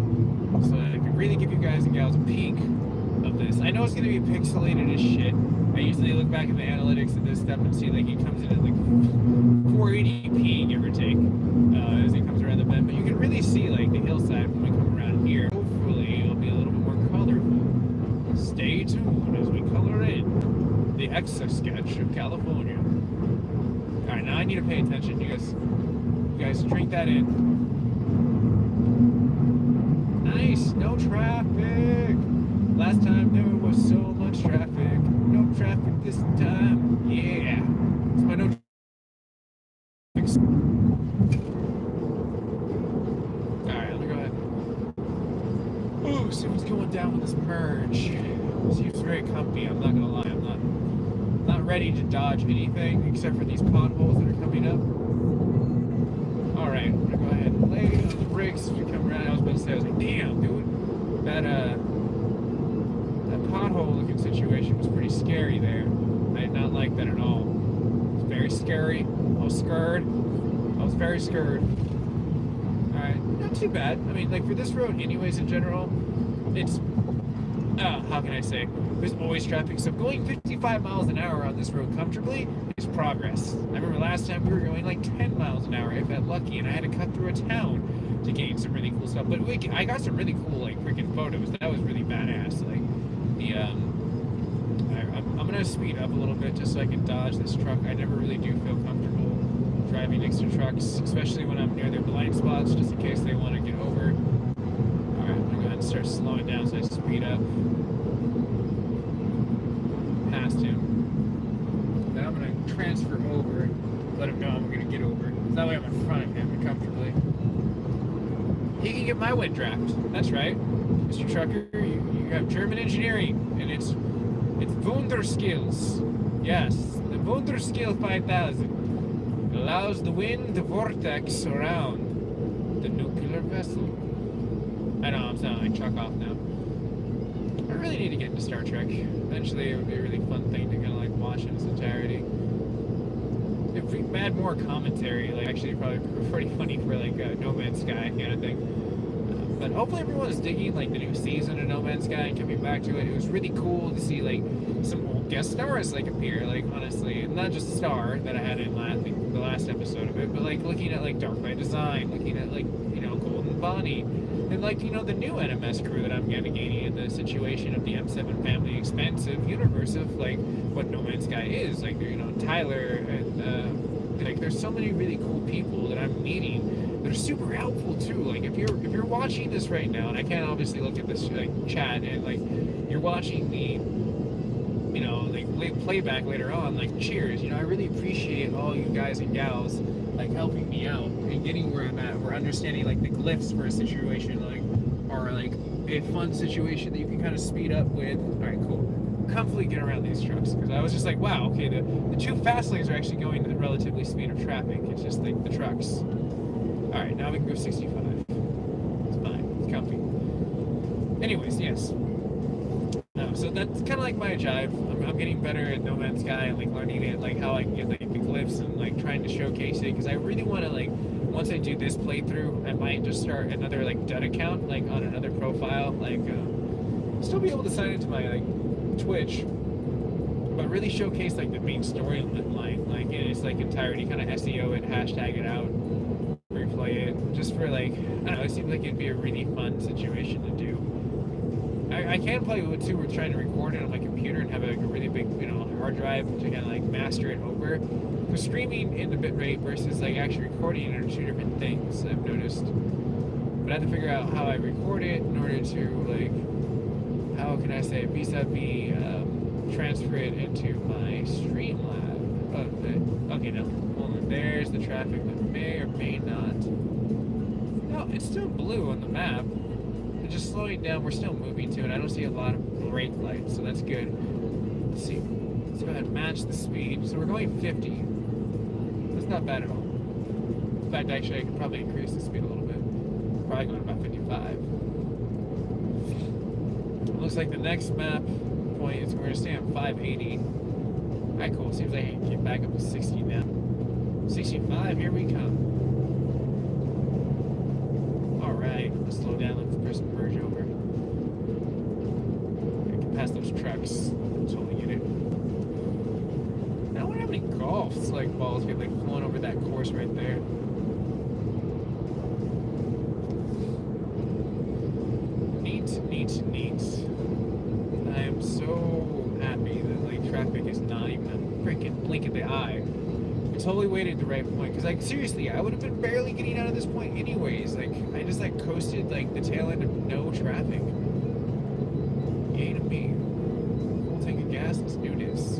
so that I can really give you guys and gals a peek of this. I know it's going to be pixelated as shit. I usually look back at the analytics of this stuff and see like it comes in at like 480p, give or take, as it comes around the bend. But you can really see like the hillside when we come around here. Hopefully it'll be a little bit more colorful. Stay tuned as we color in the Etch-a-Sketch of California. Alright, now I need to pay attention. You guys drink that in. Nice, no traffic. Last time there was so much traffic. No traffic this time. Yeah. It's my no traffic. Alright, let me go ahead. Ooh, see what's going down with this merge. Seems very comfy, I'm not gonna lie. I'm not ready to dodge anything except for these potholes that are coming up. Alright, I'm gonna go ahead and lay on the brakes as we come around. I was about to say, I was like, damn, dude. That pothole looking situation was pretty scary there. I did not like that at all. It was very scary. I was scared. I was very scared. Alright, not too bad. I mean, like for this road anyways in general, it's, how can I say, there's always traffic. So going 55 miles an hour on this road comfortably is progress. I remember last time we were going like 10 miles an hour if I got lucky, and I had to cut through a town to gain some really cool stuff. But I got some really cool like freaking photos. That was really badass. Like the I'm gonna speed up a little bit just so I can dodge this truck. I never really do feel comfortable driving next to trucks, especially when I'm near their blind spots, just in case they want to get over. All right, I'm gonna go ahead and start slowing down so I speed up past him. Then I'm gonna transfer over, let him know I'm gonna get over. So that way I'm in front of him comfortably. He can get my wet draft. That's right, Mr. Trucker. You have German engineering, and it's Wunderskills. Yes, the Wunderskill 5000 allows the wind to vortex around the nuclear vessel. I know I'm sounding like Chuck off now. I really need to get into Star Trek. Eventually, it would be a really fun thing to kind of like watch in its entirety. If we had more commentary, like actually probably pretty funny for like No Man's Sky kind of thing. But hopefully everyone's digging like the new season of No Man's Sky and coming back to it. It was really cool to see like some old guest stars like appear, like honestly, and not just Star that I had in the last episode of it, but like looking at like Dark by Design, looking at like Golden Bonnie, and like the new NMS crew that I'm gaining in the situation of the M7 family expansive universe of like what No Man's Sky is, like Tyler and like there's so many really cool people that I'm meeting. They're super helpful too. Like if you're watching this right now, and I can't obviously look at this like chat, and like you're watching the like playback later on, like cheers. I really appreciate all you guys and gals like helping me out and getting where I'm at. We're understanding like the glyphs for a situation, like or like a fun situation that you can kind of speed up with. All right, cool. Comfortably get around these trucks, because I was just like, wow, okay, the two fast lanes are actually going at the relatively speed of traffic. It's just like the trucks. Alright, now we can go 65. It's fine. It's comfy. Anyways, yes. So that's kind of like my jive. I'm getting better at No Man's Sky and like learning it, like how I can get like the glyphs and like trying to showcase it, because I really want to like, once I do this playthrough, I might just start another like dud account, like on another profile, like still be able to sign into my like Twitch, but really showcase like the main storyline, like in its like entirety, kind of SEO it, hashtag it out, replay it, just for like, I don't know, it seems like it'd be a really fun situation to do. I can play with too, we're trying to record it on my computer and have like a really big, hard drive to kind of like master it over. For streaming in the bitrate versus like actually recording it are two different things, I've noticed. But I have to figure out how I record it in order to like, how can I say, vis-a-vis, transfer it into my Streamlab. Okay, no, hold on, there's the traffic that may or may not. No, it's still blue on the map. It's just slowing down, we're still moving to it. I don't see a lot of brake lights, so that's good. Let's see, let's go ahead and match the speed. So we're going 50. That's not bad at all. In fact, actually, I could probably increase the speed a little bit. Probably going about 55. Looks like the next map point is we're gonna stay on 580. Alright, cool. Seems like I can get back up to 60 now. 65, here we come. Alright, let's slow down, let's press merge over. I can pass those trucks. Totally get it. I wonder how many golf like balls get like flown over that course right there. Neat. I am so happy that like traffic is not even a freaking blink of the eye. I totally waited the right point because like seriously, I would have been barely getting out of this point anyways. Like I just like coasted like the tail end of no traffic. Yay to me. Full tank of gas. Let's do this.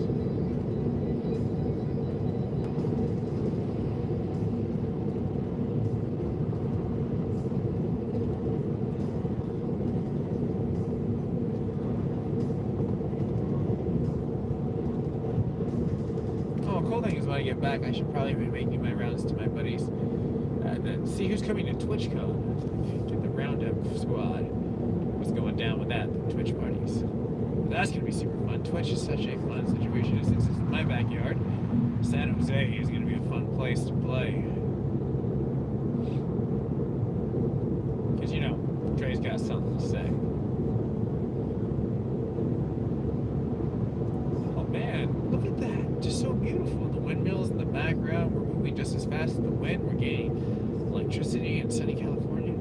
When I get back, I should probably be making my rounds to my buddies and see who's coming to TwitchCon. Get the roundup squad. What's going down with that? The Twitch parties. That's gonna be super fun. Twitch is such a fun situation. Since it's in my backyard, San Jose is gonna be a fun place to play. Cause you know, Dre's got something to say. Oh man, look at that! Just so beautiful. Windmills in the background. We're moving just as fast as the wind. We're getting electricity in sunny California.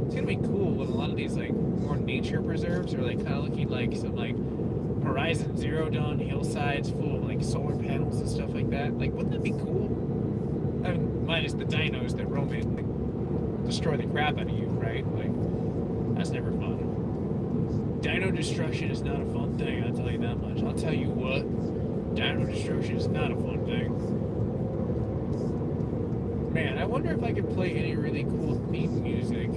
It's gonna be cool when a lot of these like more nature preserves are like kind of looking like some like Horizon Zero Dawn hillsides full of like solar panels and stuff like that. Like, wouldn't that be cool? I mean, minus the dinos that roam in, like, destroy the crap out of you, right? Like, that's never fun. Dino destruction is not a fun thing. I'll tell you that much. I'll tell you what. Dino destruction is not a fun thing. Man, I wonder if I could play any really cool theme music.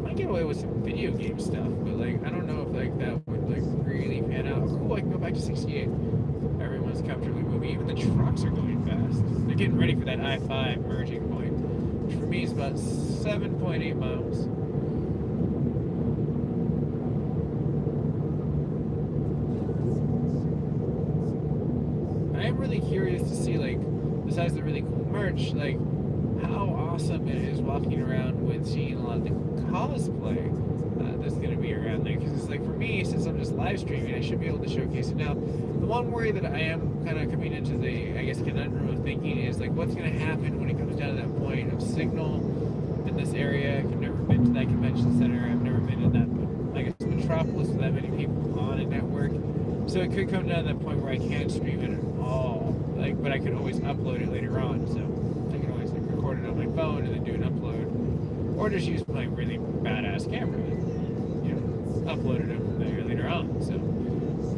Might get away with some video game stuff, but like I don't know if like that would like really pan out. Oh, cool, I can go back to 68. Everyone's comfortably moving. Even the trucks are going fast. They're getting ready for that I-5 merging point, which for me is about 7.8 miles. I'm really curious to see, like, besides the really cool merch, like, how awesome it is walking around with seeing a lot of the cosplay that's going to be around there. Because it's like, for me, since I'm just live streaming, I should be able to showcase it. Now, the one worry that I am kind of coming into the, I guess, conundrum of thinking is, like, what's going to happen when it comes down to that point of signal in this area. I've never been to that convention center. I've never been in that, I guess, metropolis with that many people on a network. So it could come down to that point where I can't stream it at all. Like, but I could always upload it later on. So I can always like record it on my phone and then do an upload, or just use my really badass camera, and, you know, upload it there later on. So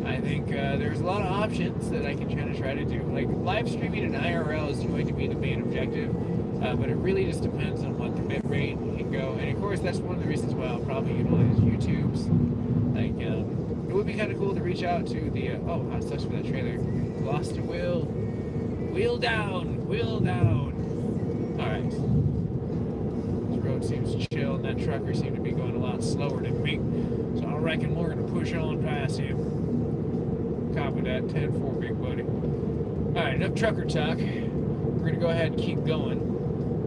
I think there's a lot of options that I can try to do. Like live streaming in IRL is going to be the main objective, but it really just depends on what the bit rate can go. And of course, that's one of the reasons why I'll probably utilize YouTube's. Like. It would be kind of cool to reach out to the, oh, hot sucks for that trailer. Lost a wheel. Wheel down. Alright. This road seems chill, and that trucker seemed to be going a lot slower than me. So I reckon we're going to push on past him. Copy that, 10-4, big buddy. Alright, enough trucker talk. We're going to go ahead and keep going.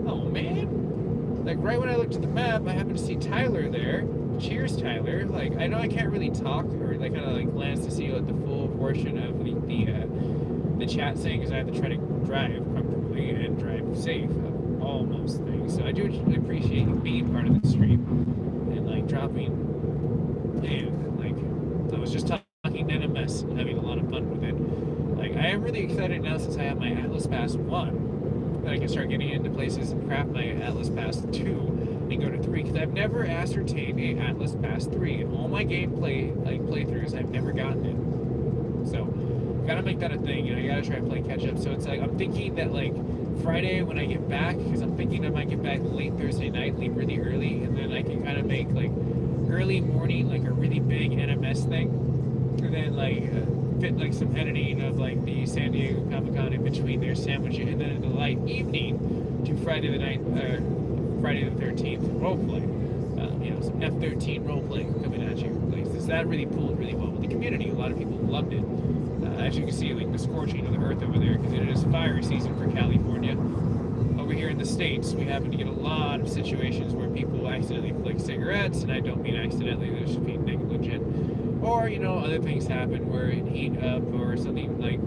Oh, man. Like, right when I looked at the map, I happened to see Tyler there. Cheers, Tyler. Like, I know I can't really talk or like kind of like glance to see like the full portion of the chat saying, because I have to try to drive comfortably and drive safe of all most things. So I do appreciate you being part of the stream and like dropping. And like I was just talking NMS and having a lot of fun with it. Like I am really excited now since I have my Atlas Pass 1 that I can start getting into places and craft my Atlas Pass 2. And go to 3, because I've never ascertained a Atlas Pass 3. In all my gameplay playthroughs, I've never gotten it. So, gotta make that a thing, you know, you gotta try to play catch up. So it's like, I'm thinking that like Friday when I get back, because I'm thinking I might get back late Thursday night, leave really early, and then I can kind of make like early morning, like a really big NMS thing, and then like fit like some editing of like the San Diego Comic-Con in between there, sandwich it, and then in the light evening to Friday the 13th roleplay. You know, some F-13 role-playing coming at you. Like, that really pulled really well with the community. A lot of people loved it. As you can see, like, the scorching of the earth over there, because it is fire season for California. Over here in the States, we happen to get a lot of situations where people accidentally flick cigarettes, and I don't mean accidentally, they're just being negligent. Or, you know, other things happen where it heat up, or something, like,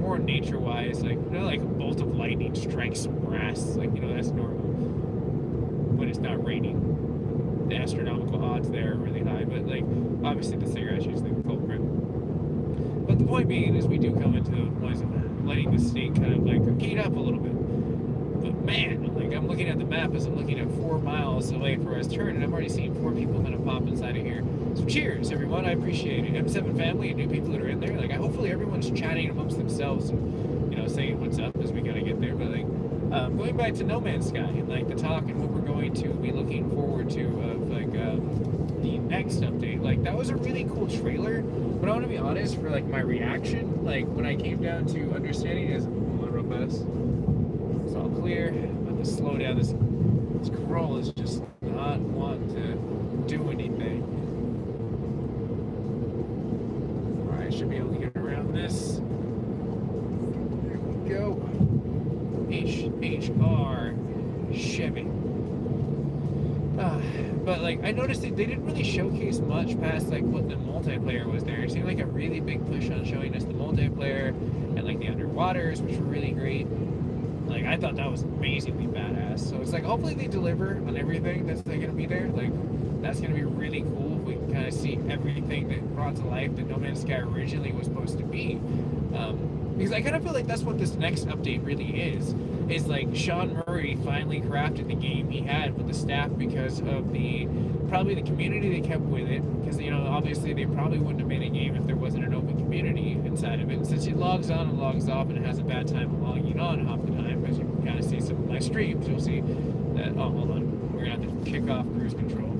more nature-wise, like, you know, like a bolt of lightning strikes some grass. Like, you know, that's normal when it's not raining. The astronomical odds there are really high, but, like, obviously the cigarette's usually the culprit. But the point being is we do come into the point of letting the state kind of, like, heat up a little bit. But man, like, I'm looking at the map as I'm looking at 4 miles away from where I was turning, and I'm already seeing 4 people gonna pop inside of here. So cheers, everyone. I appreciate it. M7 family and new people that are in there. Like, hopefully everyone's chatting amongst themselves and, you know, saying what's up as we gotta get there. But, like, going back to No Man's Sky and, like, the talk and what we're going to be looking forward to of, like, the next update. Like, that was a really cool trailer. But I want to be honest, for, like, my reaction, like, when I came down to understanding is, hold on real fast. It's all clear. I'm about to slow down. This Corolla is just not wanting to do anything. Alright, should be able to get around this. There we go. HR Chevy. But, like, I noticed that they didn't really showcase much past, like, what the multiplayer was there. It seemed like a really big push on showing us the multiplayer and, like, the underwaters, which were really great. Like, I thought that was amazingly badass. So it's like, hopefully they deliver on everything that's going to be there. Like, that's going to be really cool if we can kind of see everything that brought to life that No Man's Sky originally was supposed to be. Because I kind of feel like that's what this next update really is like Sean Murray finally crafted the game he had with the staff because of probably the community they kept with it. Because, you know, obviously they probably wouldn't have made a game if there wasn't an open community inside of it. And since it logs on and logs off and it has a bad time logging on half the time, as you can kind of see some of my streams, you'll see that, oh, hold on, we're going to have to kick off cruise control.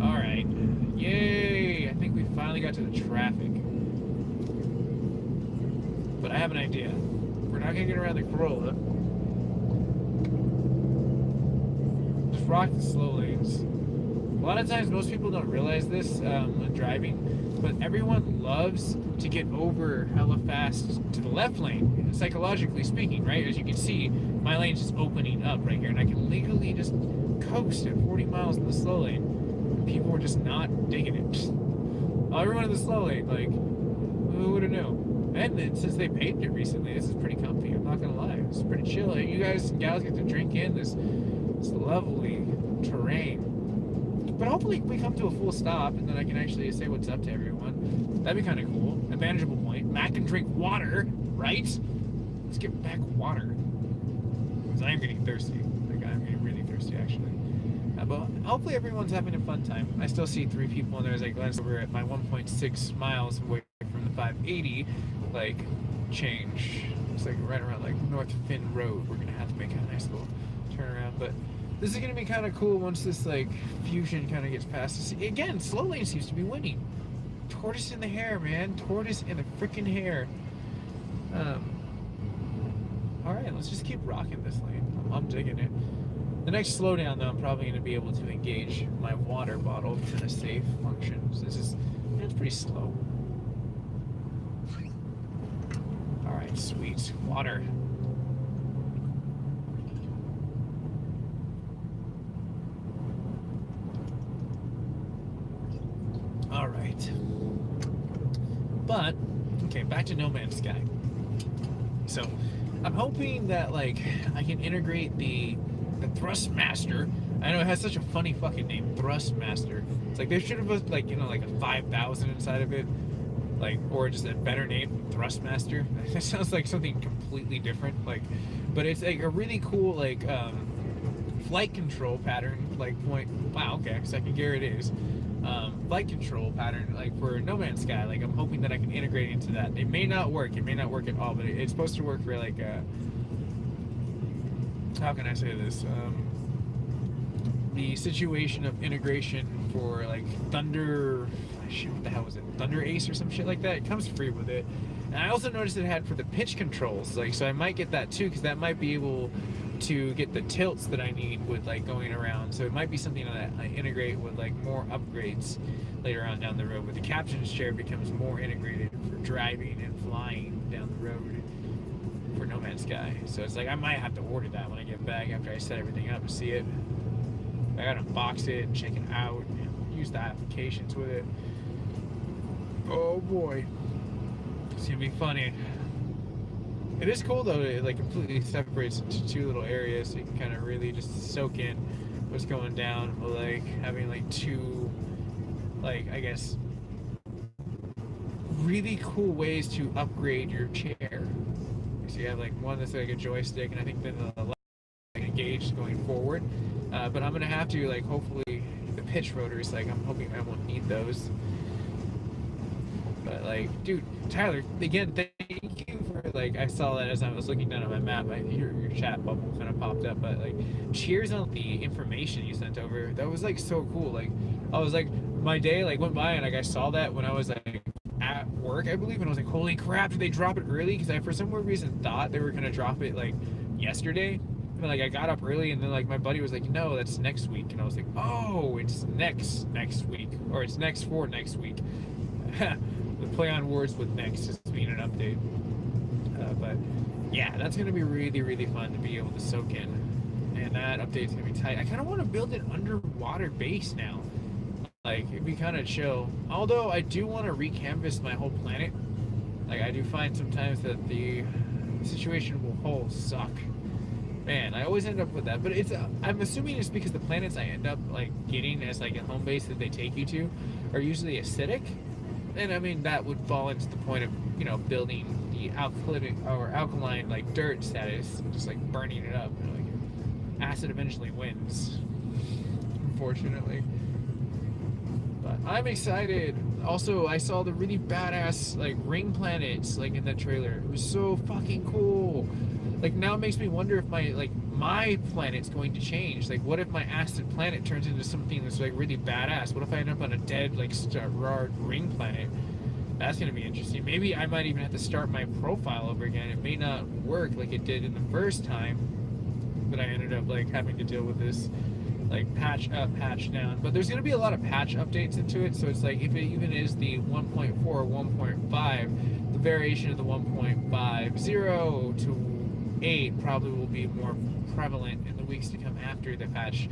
Alright, yay, I think we finally got to the traffic. But I have an idea. We're not going to get around the Corolla. Just rock the slow lanes. A lot of times, most people don't realize this when driving, but everyone loves to get over hella fast to the left lane, psychologically speaking, right? As you can see, my lane's just opening up right here, and I can legally just coast at 40 miles in the slow lane. People were just not digging it. Everyone in the slow lane, like, who would have known? And since they paved it recently, this is pretty comfy. I'm not gonna lie, it's pretty chill. You guys and gals get to drink in this lovely terrain. But hopefully we come to a full stop, and then I can actually say what's up to everyone. That'd be kind of cool. A manageable point. Mac can drink water, right? Let's get back water, because I am getting thirsty. Like, I'm getting really thirsty, actually. But hopefully everyone's having a fun time. I still see 3 people in there as I glance over at my 1.6 miles away from the 580, like, change. It's like right around, like, North Finn Road. We're gonna have to make a nice little turnaround, but this is gonna be kind of cool once this, like, fusion kind of gets past. Again, slow lane seems to be winning. Tortoise in the hair, man. Tortoise in the freaking hair. Alright, let's just keep rocking this lane. I'm digging it. The next slowdown, though, I'm probably going to be able to engage my water bottle in a safe function. So this is, it's pretty slow. Alright, sweet. Water. Alright. But, okay, back to No Man's Sky. So, I'm hoping that, like, I can integrate the Thrustmaster. I know it has such a funny fucking name, Thrustmaster. It's like they should have put, like, you know, like a 5,000 inside of it, like, or just a better name, Thrustmaster. That sounds like something completely different. Like, but it's like a really cool, like, flight control pattern. Like, point. Wow, okay, second gear it is. Flight control pattern, like, for No Man's Sky. Like, I'm hoping that I can integrate into that. It may not work. It may not work at all, but it's supposed to work for, like, how can I say this? The situation of integration for, like, Thunder, shit, what the hell was it? Thunder Ace or some shit like that. It comes free with it. And I also noticed it had for the pitch controls, like, so I might get that too, because that might be able to get the tilts that I need with like going around. So it might be something that I integrate with like more upgrades later on down the road, where the captain's chair becomes more integrated for driving and flying down the road for No Man's Sky. So it's like I might have to order that when I get back after I set everything up and see it. I gotta unbox it, check it out, use the applications with it. Oh boy, it's gonna be funny. It is cool though, it like completely separates into two little areas, so you can kind of really just soak in what's going down, but like having like two, like I guess, really cool ways to upgrade your chair. So you have like one that's like a joystick, and I think then the left like engaged going forward. But I'm gonna have to like hopefully the pitch rotors, like I'm hoping I won't need those. But like, dude, Tyler, again, thank you for like, I saw that as I was looking down at my map, your chat bubble kind of popped up, but like, cheers on the information you sent over. That was like so cool. Like, I was like, my day like went by and like I saw that when I was like at work, I believe, and I was like, holy crap, did they drop it early? Because I for some weird reason thought they were gonna drop it like yesterday. And like I got up early, and then like my buddy was like, no, that's next week, and I was like, oh, it's next week, or it's next for next week. The play on words with next is being an update. But yeah, that's gonna be really, really fun to be able to soak in, and that update's gonna be tight. I kind of want to build an underwater base now. Like, it'd be kind of chill. Although I do want to recanvas my whole planet. Like, I do find sometimes that the situation will whole suck. Man, I always end up with that. But it's I'm assuming it's because the planets I end up like getting as like a home base that they take you to are usually acidic. And I mean that would fall into the point of, you know, building the alkaline like dirt status, and just like burning it up. You know, like acid eventually wins, unfortunately. But I'm excited. Also, I saw the really badass like ring planets like in that trailer. It was so fucking cool. Like now it makes me wonder if my planet's going to change. Like what if my acid planet turns into something that's like really badass? What if I end up on a dead like star ring planet? That's gonna be interesting. Maybe I might even have to start my profile over again. It may not work like it did in the first time, but I ended up like having to deal with this like patch up, patch down. But there's gonna be a lot of patch updates into it, so it's like if it even is the 1.4 or 1.5, the variation of the 1.50 to 8 probably will be more prevalent in the weeks to come after the patch.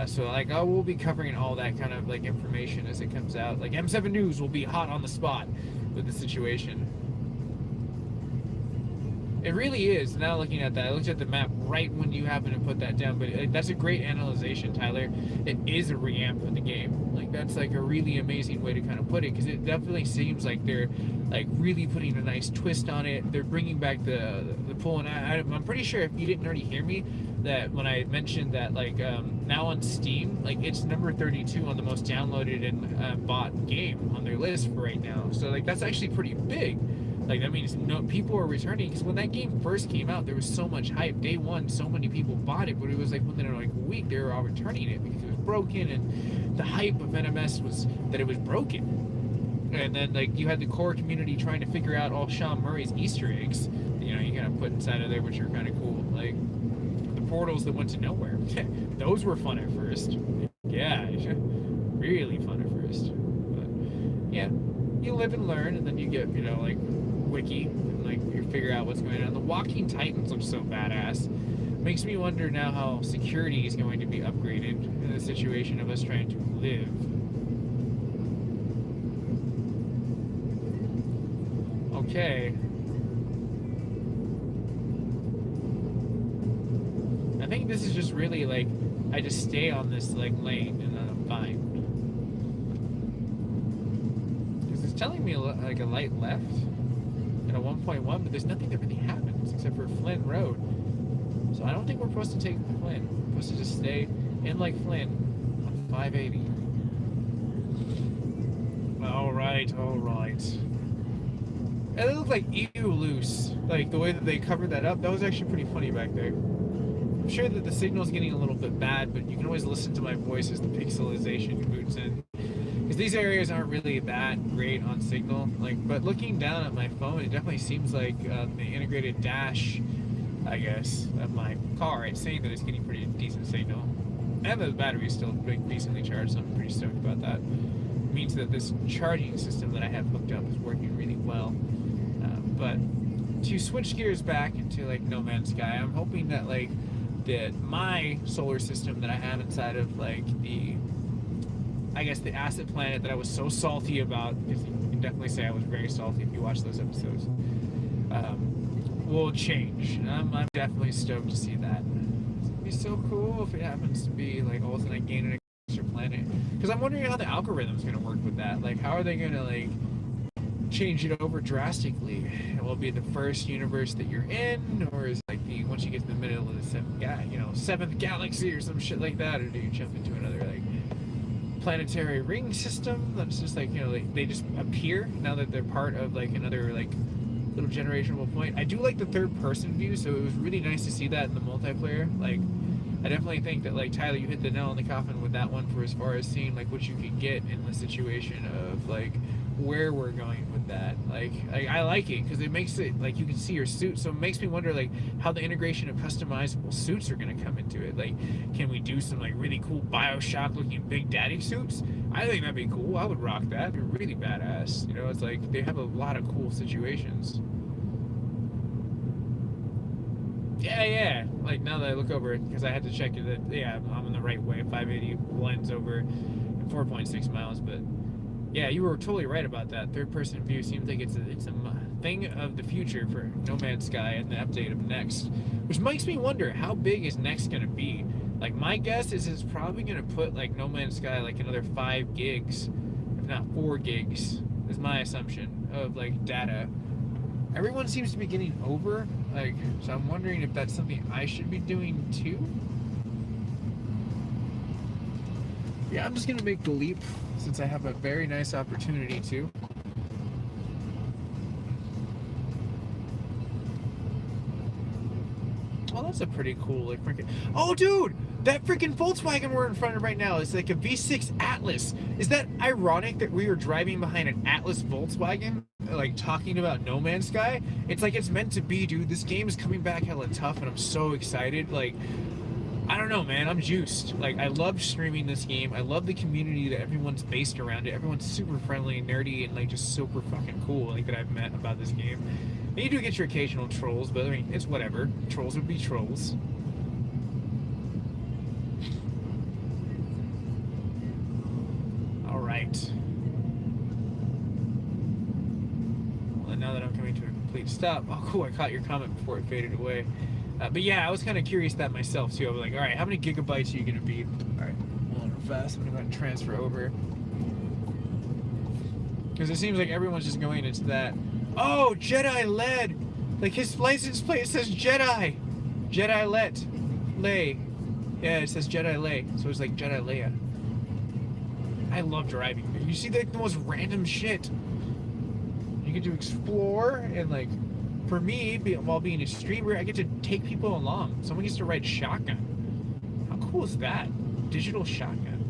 So like I will be covering all that kind of like information as it comes out. Like M7 News will be hot on the spot with the situation. It really is. Now looking at that, I looked at the map right when you happen to put that down, but that's a great analyzation, Tyler. It is a reamp of the game. Like that's like a really amazing way to kind of put it, because it definitely seems like they're like really putting a nice twist on it. They're bringing back the pull, and I'm pretty sure if you didn't already hear me, that when I mentioned that like now on Steam, like it's number 32 on the most downloaded and bought game on their list for right now. So like that's actually pretty big. Like that means people are returning, because when that game first came out, there was so much hype. Day one, so many people bought it, but it was like within like a week they were all returning it because it was broken, and the hype of NMS was that it was broken. And then like you had the core community trying to figure out all Sean Murray's Easter eggs, you know, you kind of put inside of there, which are kind of cool. Like the portals that went to nowhere, those were fun at first. Yeah, really fun at first. But yeah, you live and learn, and then you get, you know, like wiki, and like you figure out what's going on. The Walking Titans look so badass. Makes me wonder now how security is going to be upgraded in the situation of us trying to live. Okay. I think this is just really like I just stay on this like lane and then I'm fine. Because it's telling me like a light left at a 1.1, but there's nothing that really happens except for Flint Road. So I don't think we're supposed to take Flint. We're supposed to just stay in like Flint on 580. All right. And it looked like ew loose. Like the way that they covered that up, that was actually pretty funny back there. I'm sure that the signal's getting a little bit bad, but you can always listen to my voice as the pixelization boots in. Because these areas aren't really that great on signal. Like, but looking down at my phone, it definitely seems like the integrated dash I guess, of my car. It's saying that it's getting pretty decent signal. And the battery is still decently charged, so I'm pretty stoked about that. It means that this charging system that I have hooked up is working really well. But to switch gears back into like No Man's Sky, I'm hoping that like that my solar system that I have inside of like the, I guess, the acid planet that I was so salty about, because you can definitely say I was very salty if you watch those episodes, will change. And I'm definitely stoked to see that. It'd be so cool if it happens to be like all of a sudden I gain an extra planet. Because I'm wondering how the algorithm's going to work with that. Like, how are they going to like change it over drastically? Will it be the first universe that you're in, or is it like the once you get to the middle of the seventh galaxy or some shit like that, or do you jump into another like planetary ring system that's just like, like they just appear now that they're part of like another like little generational point? I do like the third person view, so it was really nice to see that in the multiplayer. Like, I definitely think that like Tyler, you hit the nail on the coffin with that one for as far as seeing like what you could get in the situation of like where we're going with that. Like I like it because it makes it like you can see your suit, so it makes me wonder like how the integration of customizable suits are going to come into it. Like, can we do some like really cool Bioshock looking Big Daddy suits? I think that'd be cool. I would rock that. It'd be really badass. It's like they have a lot of cool situations. Yeah. Like, now that I look over it, because I had to check it, that, yeah, I'm in the right way. 580 blends over in 4.6 miles, but yeah, you were totally right about that. Third-person view seems like it's a thing of the future for No Man's Sky and the update of Next, which makes me wonder, how big is Next going to be? Like, my guess is it's probably going to put, like, No Man's Sky, like, another 5 gigs, if not 4 gigs, is my assumption, of, like, data. Everyone seems to be getting over, like, so I'm wondering if that's something I should be doing too. Yeah, I'm just gonna make the leap since I have a very nice opportunity to. Oh, that's a pretty cool, like, freaking. Oh, dude! That freaking Volkswagen we're in front of right now is like a V6 Atlas. Is that ironic that we were driving behind an Atlas Volkswagen, like talking about No Man's Sky? It's like it's meant to be, dude. This game is coming back hella tough, and I'm so excited. Like, I don't know, man. I'm juiced. Like, I love streaming this game. I love the community that everyone's based around it. Everyone's super friendly and nerdy and like just super fucking cool, like, that I've met about this game. And you do get your occasional trolls, but I mean, it's whatever. Trolls would be trolls. All right. Well, and now that I'm coming to a complete stop, oh cool, I caught your comment before it faded away. But yeah, I was kind of curious that myself too. I was like, all right, how many gigabytes are you gonna be? All right, hold on fast. I'm gonna go ahead and transfer over because it seems like everyone's just going into that. Oh, Jedi led. Like, his license plate says Jedi. Jedi let. Lay. Yeah, it says Jedi Lay. So it's like Jedi Leia. I love driving. You see the most random shit. You get to explore and like, for me, while being a streamer, I get to take people along. Someone gets to ride shotgun. How cool is that? Digital shotgun.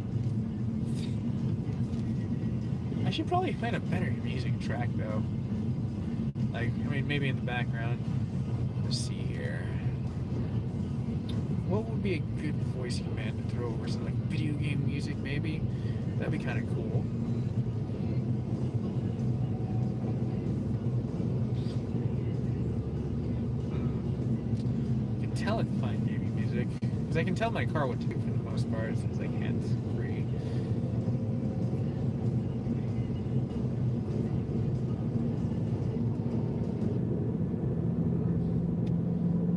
I should probably find a better music track though. Like, I mean, maybe in the background. Let's see here. What would be a good voice command to throw over? Some like video game music, maybe? That'd be kind of cool. I can tell if I find gaming music. Because I can tell my car what to do for the most part. It's like hands-free.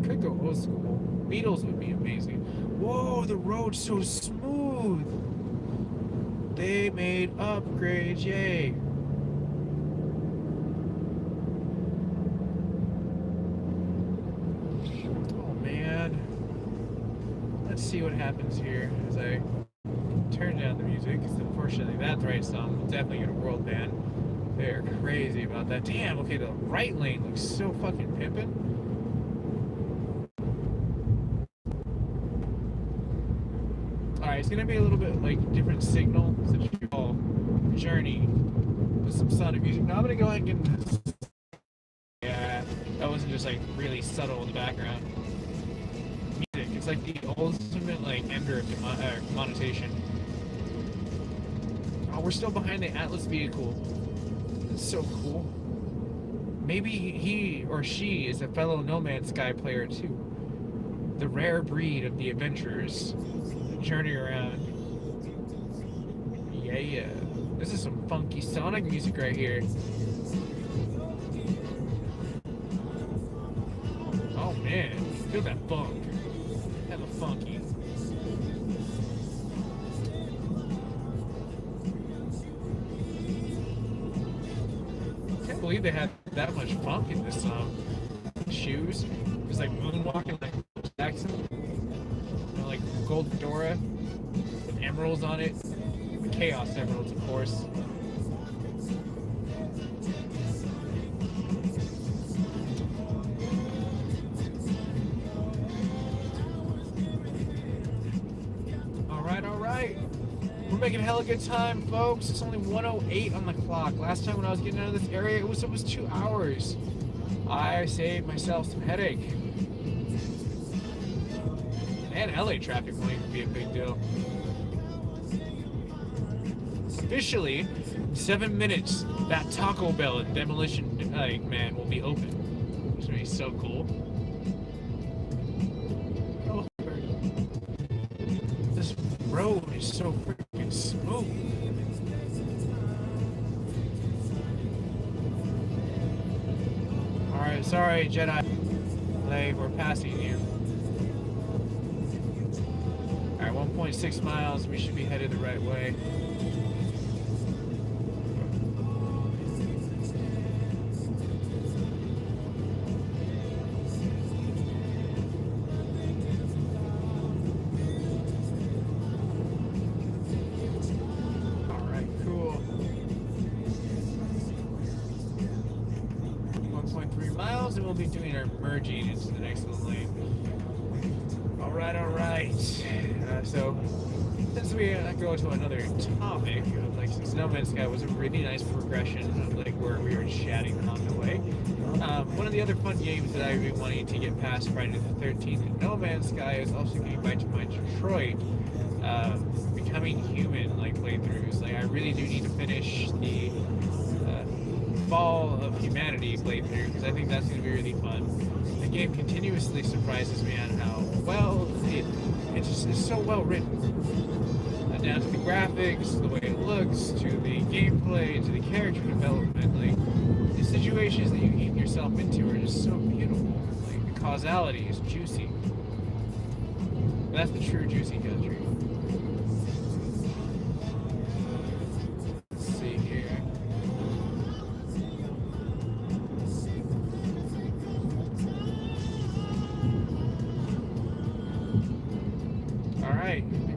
Could go old school. Beatles would be amazing. Whoa, the road's so smooth. They made upgrades, yay. Oh man. Let's see what happens here as I turn down the music, because unfortunately that right song will definitely get a world ban. They're crazy about that. Damn, okay, the right lane looks so fucking pimpin'. Alright, it's gonna be a little bit like different signal, such as you call Journey with some sonic music. Now I'm gonna go ahead and get this. Yeah, that wasn't just like really subtle in the background. like the ultimate like ender of monetization. Oh, we're still behind the Atlas vehicle. That's so cool. Maybe he or she is a fellow No Man's Sky player too. The rare breed of the adventurers. Journey around. Yeah. This is some funky Sonic music right here. Oh man, feel that funk. Hella funky. Can't believe they had that much funk in this song. Shoes. It was like moonwalking like Jackson. You know, like gold fedora with emeralds on it. Chaos emeralds, of course. Alright. We're making hella good time, folks. It's only 1:08 on the clock. Last time when I was getting out of this area, it was almost 2 hours. I saved myself some headache. And LA traffic won't even be a big deal. Officially, 7 minutes, that Taco Bell at Demolition Man will be open. Which would be so cool. Oh, this road is so freaking smooth. Alright, sorry, Jedi. Like, we're passing you. Alright, 1.6 miles. We should be headed the right way. We'll be doing our merging into the next little lane. Alright. So, since we go to another topic, like since No Man's Sky was a really nice progression of like where we were chatting along the way, one of the other fun games that I've been wanting to get past Friday the 13th in No Man's Sky is also getting back to my Detroit Becoming Human like playthroughs. Like I really do need to finish the Fall of Humanity playthrough because I think that's going to be really fun. The game continuously surprises me on how well it's so well written. Down to the graphics, the way it looks, to the gameplay, to the character development. Like the situations that you get yourself into are just so beautiful. Like the causality is juicy. That's the true juicy country.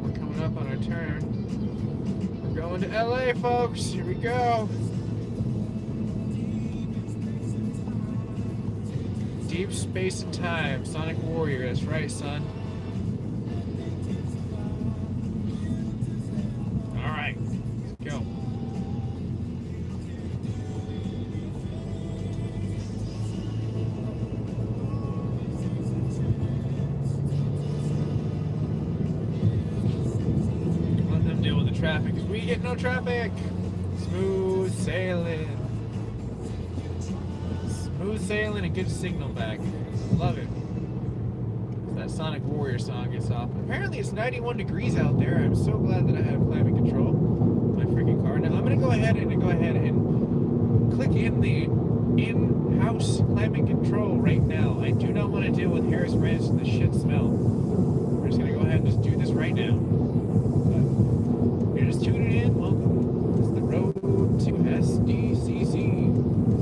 We're coming up on our turn. We're going to LA, folks. Here we go. Deep space and time. Sonic Warrior. That's right, son. Alright. Let's go. Traffic, because we get no traffic. Smooth sailing and good signal back. Love it. That Sonic Warrior song gets off. Apparently it's 91 degrees out there. I'm so glad that I have climate control on my freaking car. Now I'm gonna go ahead and click in the in-house climate control right now. I do not want to deal with Harris Ranch and the shit smell. We're just gonna go ahead and just do this right now. Just tuning in, welcome. It's the road to SDCC,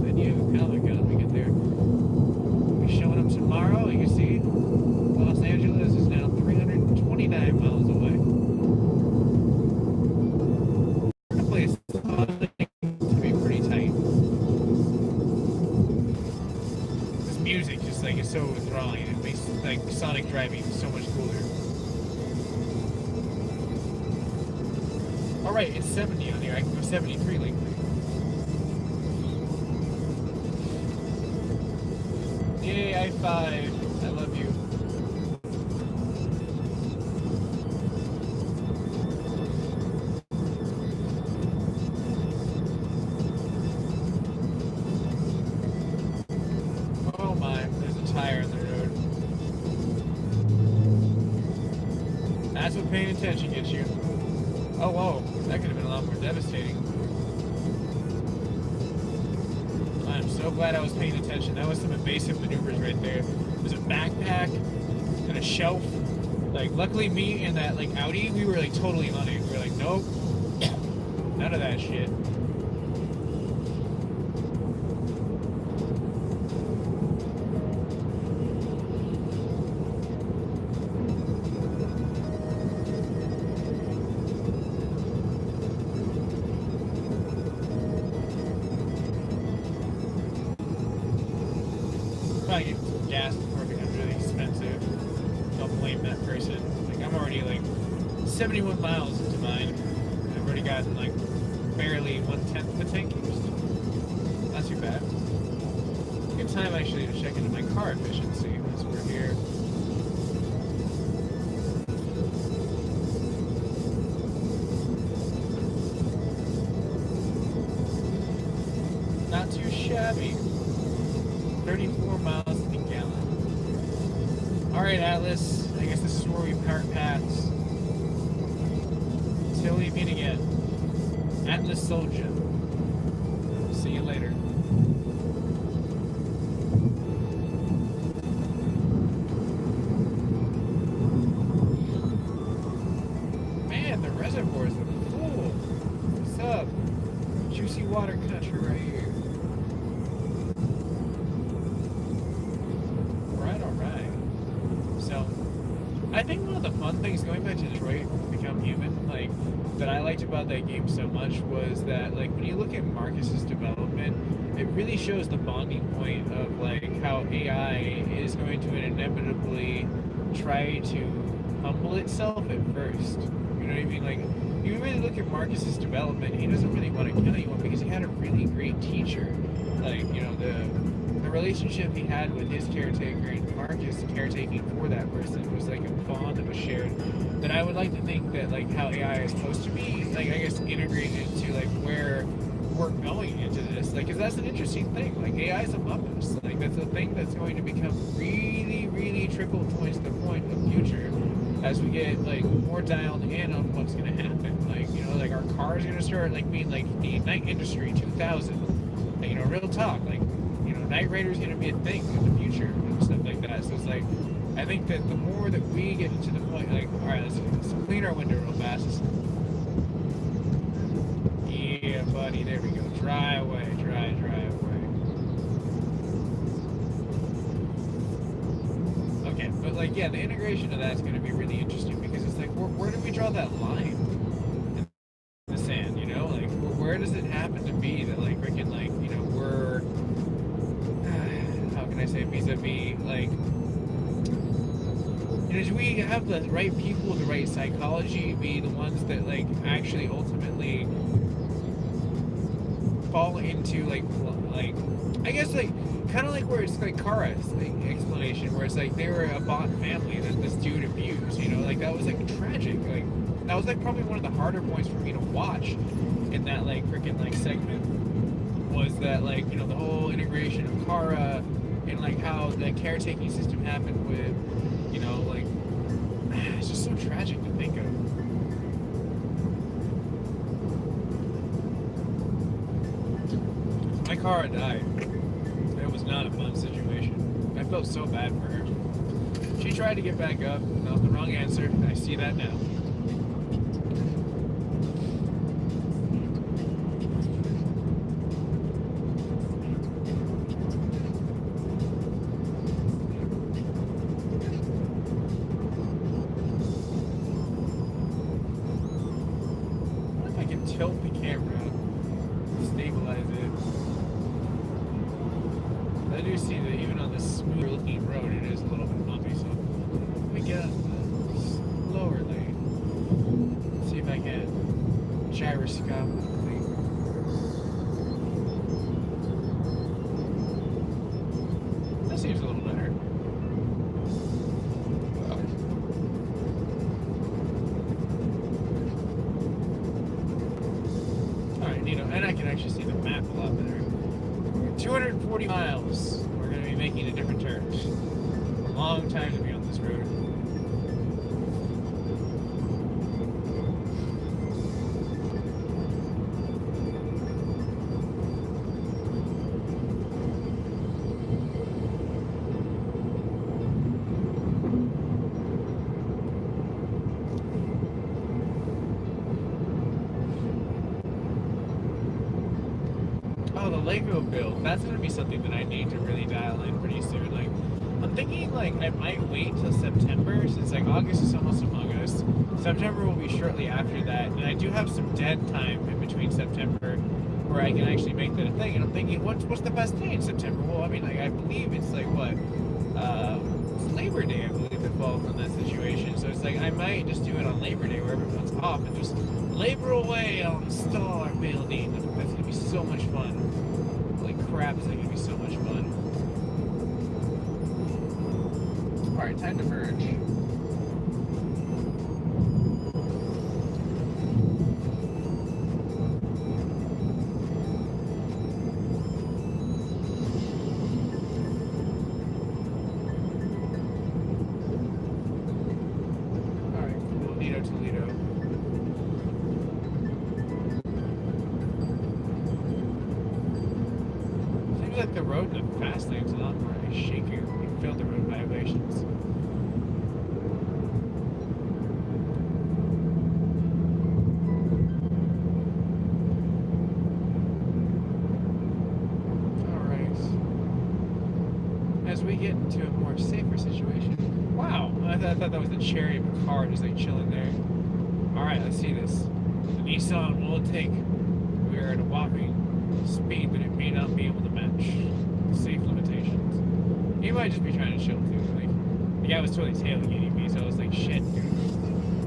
San Diego Comic Con. We get there. We'll be showing up tomorrow. You can see Los Angeles is now 329 miles away. The place is to be pretty tight. This music just like is so enthralling. It makes like Sonic driving so much cooler. Alright, it's 70 on here. I can go 73 legally. Yay, I-5. I love you. what paying attention gets you. Oh, whoa. That could have been a lot more devastating. I'm so glad I was paying attention. That was some evasive maneuvers right there. There's a backpack and a shelf. Like, luckily me and that, like, Audi, we were, like, totally on it. We were like, nope. None of that shit. Probably get some gas before it becomes really expensive. Don't blame that person. Like, I'm already like 71 miles into mine. I've already gotten like barely 1/10 of the tank used. Not too bad. Good time actually to check into my car efficiency as we're here. Not too shabby. 34 miles a gallon. Alright, Atlas. I guess this is where we part paths. Until we meet again. Atlas Soldier. See you later. Man, the reservoirs are full. What's up? Juicy water country right here. I think one of the fun things going back to Detroit Become Human, like, that I liked about that game so much was that, like, when you look at Marcus's development, it really shows the bonding point of, like, how AI is going to inevitably try to humble itself at first. You know what I mean? Like, you really look at Marcus's development, he doesn't really want to kill anyone because he had a really great teacher. Like, you know, the relationship he had with his caretaker and Marcus caretaking for that person was like a bond that was shared that I would like to think that, like, how AI is supposed to be, like, I guess integrated into, like, where we're going into this, like, because that's an interesting thing. Like, AI is above us. Like, that's a thing that's going to become really, really trickle towards the point of future as we get, like, more dialed in on what's going to happen. Like, you know, like, our cars are going to start, like, being like the Night Industry 2000. Like, you know, real talk, like, Night Raider is going to be a thing in the future and stuff like that. So it's like, I think that the more that we get to the point, like, all right, let's clean our window real fast. Yeah, buddy, there we go. Dry away, dry away. Okay, but like, yeah, the integration of that's going to be really interesting because it's like, where do we draw that line in the sand? You know, like, where does it happen to be that, like, freaking, like, you know, we're I say vis-a-vis, like, you know, do we have the right people, the right psychology, be the ones that, like, actually ultimately fall into, like, I guess, like, kind of like where it's like Kara's, like, explanation, where it's like they were a bot family that this dude abused, you know, like, that was, like, tragic, like, that was, like, probably one of the harder points for me to watch in that, like, freaking, like, segment, was that, like, you know, the whole integration of Kara and, like, how the caretaking system happened with, you know, like, it's just so tragic to think of. My car died. It was not a fun situation. I felt so bad for her. She tried to get back up. That was the wrong answer. I see that now. Tilt the camera, stabilize it. I do see that even on this smooth looking road, it is a little bit bumpy, so let me get up the lower lane. See if I can gyroscopically. That seems a little better. And I can actually see the map a lot better. 240 miles. We're going to be making a different turn. A long time to be on this road. Oh, the Lego build. That's gonna be something that I need to really dial in pretty soon. Like, I'm thinking like I might wait till September since like August is almost among us. September will be shortly after that, and I do have some dead time in between September where I can actually make that a thing. And I'm thinking, what's the best day in September? Well, I mean, like I believe it's like what, it's Labor Day. I believe it falls on that situation. So it's like I might just do it on Labor Day where everyone's off and just labor away on Star Building. That's gonna be so much fun. Holy crap, is that gonna be so much fun. Alright, time to merge. Like the road in the fast lane's a lot more shakier. You can feel the road vibrations. Alright. As we get into a more safer situation. Wow! I thought that was the cherry of a car just like chilling there. Alright, let's see this. The Nissan will take. We are at a whopping speed that it may not be able to match safe limitations. He might just be trying to chill too. Like, the guy was totally tailgating me, so I was like, shit, dude.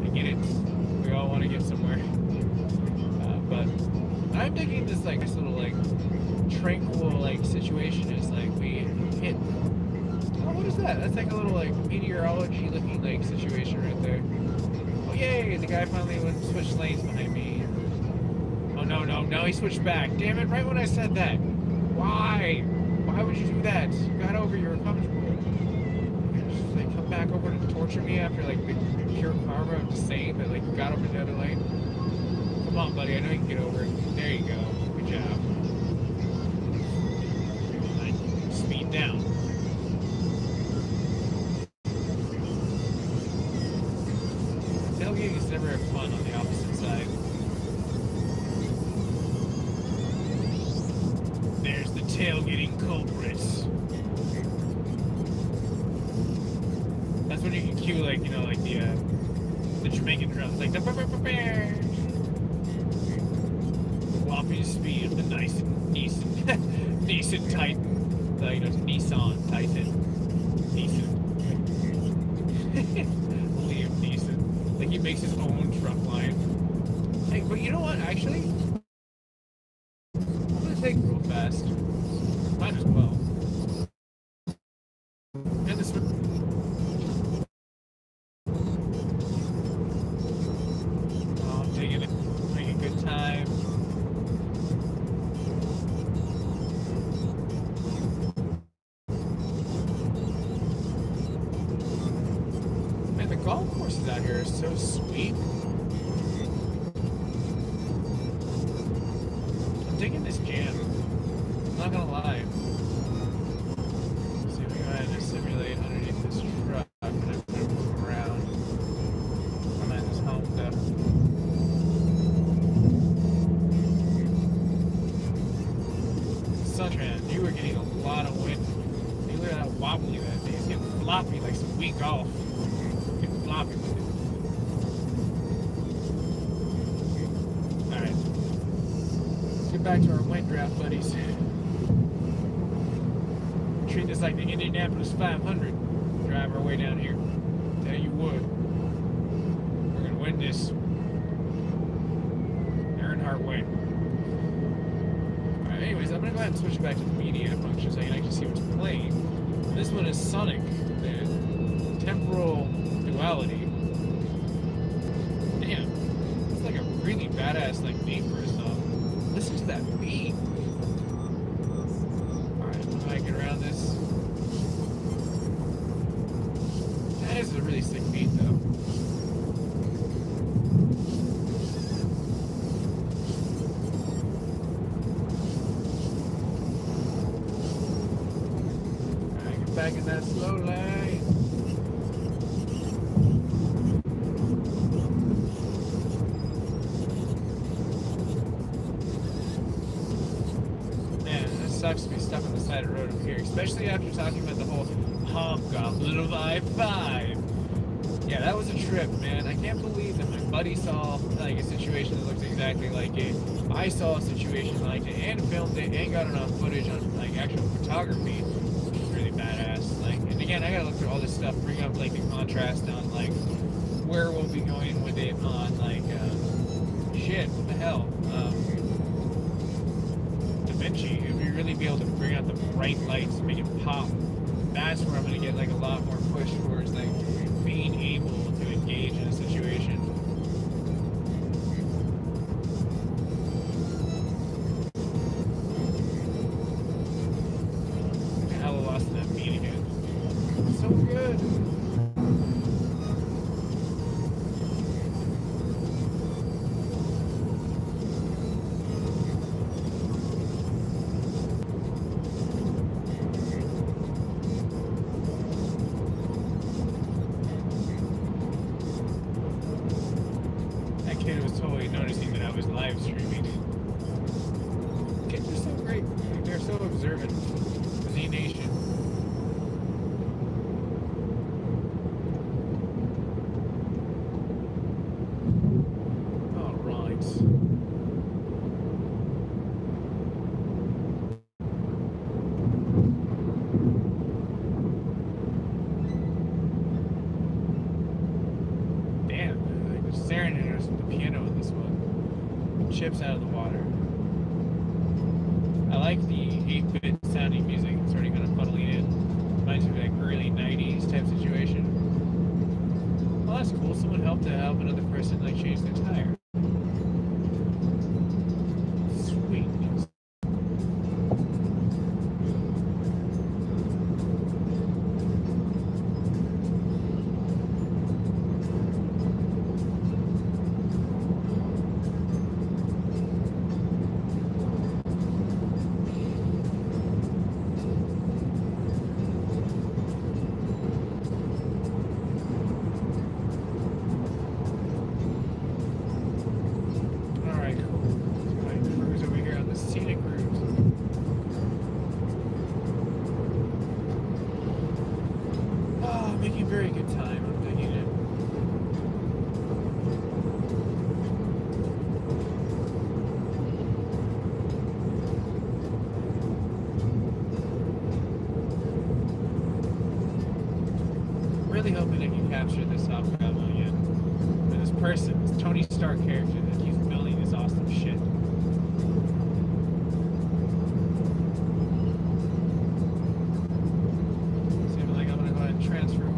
I get it. We all want to get somewhere. But I'm digging this like this little like tranquil like situation is like we hit. Oh, what is that? That's like a little like meteorology looking like situation right there. Oh yay! The guy finally went switched lanes behind me. Oh no, now he switched back. Damn it, right when I said that. Why? Why would you do that? You got over, you were comfortable. You just like come back over to torture me after like the pure karma of just saying that like you got over the other lane. Come on, buddy, I know you can get over it. There you go. Good job. Right. Speed down. Tailgating is never fun on the opposite side. There's the tailgating culprits. That's when you can cue like, you know, like the Jamaican drums, like the whopping speed of the nice Nissan Titan. You know, Nissan Titan. Nissan. Liam Neeson. Like he makes his own truck line. Hey, but you know what, actually? Take real fast. Might as well. And this one. Oh, I'm taking it. Making good time. Man, the golf courses out here are so sweet. I'm digging this jam. I'm not gonna lie. See, we go ahead and simulate underneath this truck and I'm gonna move around. I'm at this Honda. Suntran, you were getting a lot of wind. You look at how wobbly that thing is. Getting floppy like some weak golf. Getting floppy with it. Alright. Get back to our wind draft buddies. Treat this like the Indianapolis 500. Drive our way down here. Tell you what, we're gonna win this. Earnhardt way. Alright, anyways, I'm gonna go ahead and switch back to the media function so I can actually see what's playing. This one is Sonic, the temporal duality. Damn, it's like a really badass like name for a song. Listen to that beat. Alright, if I get around this. That is a really sick beat though. Alright, get back in that slow lane. sucks to be stuck on the side of the road over here, especially after talking about the whole hobgoblin of I-5. Yeah, that was a trip, man. I can't believe that my buddy saw like a situation that looked exactly like it. I saw a situation like it and filmed it and got enough footage on like actual photography, which was really badass. Like, and again, I gotta look through all this stuff, bring up like the contrast on like where we'll be going with it on like shit. What the hell? Da Vinci. If we really be able to bring out the bright lights, make it pop. That's where I'm gonna get like a lot more push towards like being able to engage in a situation. I hella lost in that beat again. So good. Kid was totally noticing that I was live streaming. Kids are so great. Like, they're so observant. Z Nation. All right. Damn, like they're staring at us with the piano in this one. Chips out of the water. I like the 8-bit sounding music. It's already kind of funneling in. Reminds me of like early 90s type situation. Well, that's cool. Someone helped to help another person like change their tire. Sweet. Making very good time. I'm digging it. Really hoping I can capture this hobgoblin again. And this person, this Tony Stark character that keeps building this awesome shit. Seems like I'm gonna go ahead and transfer.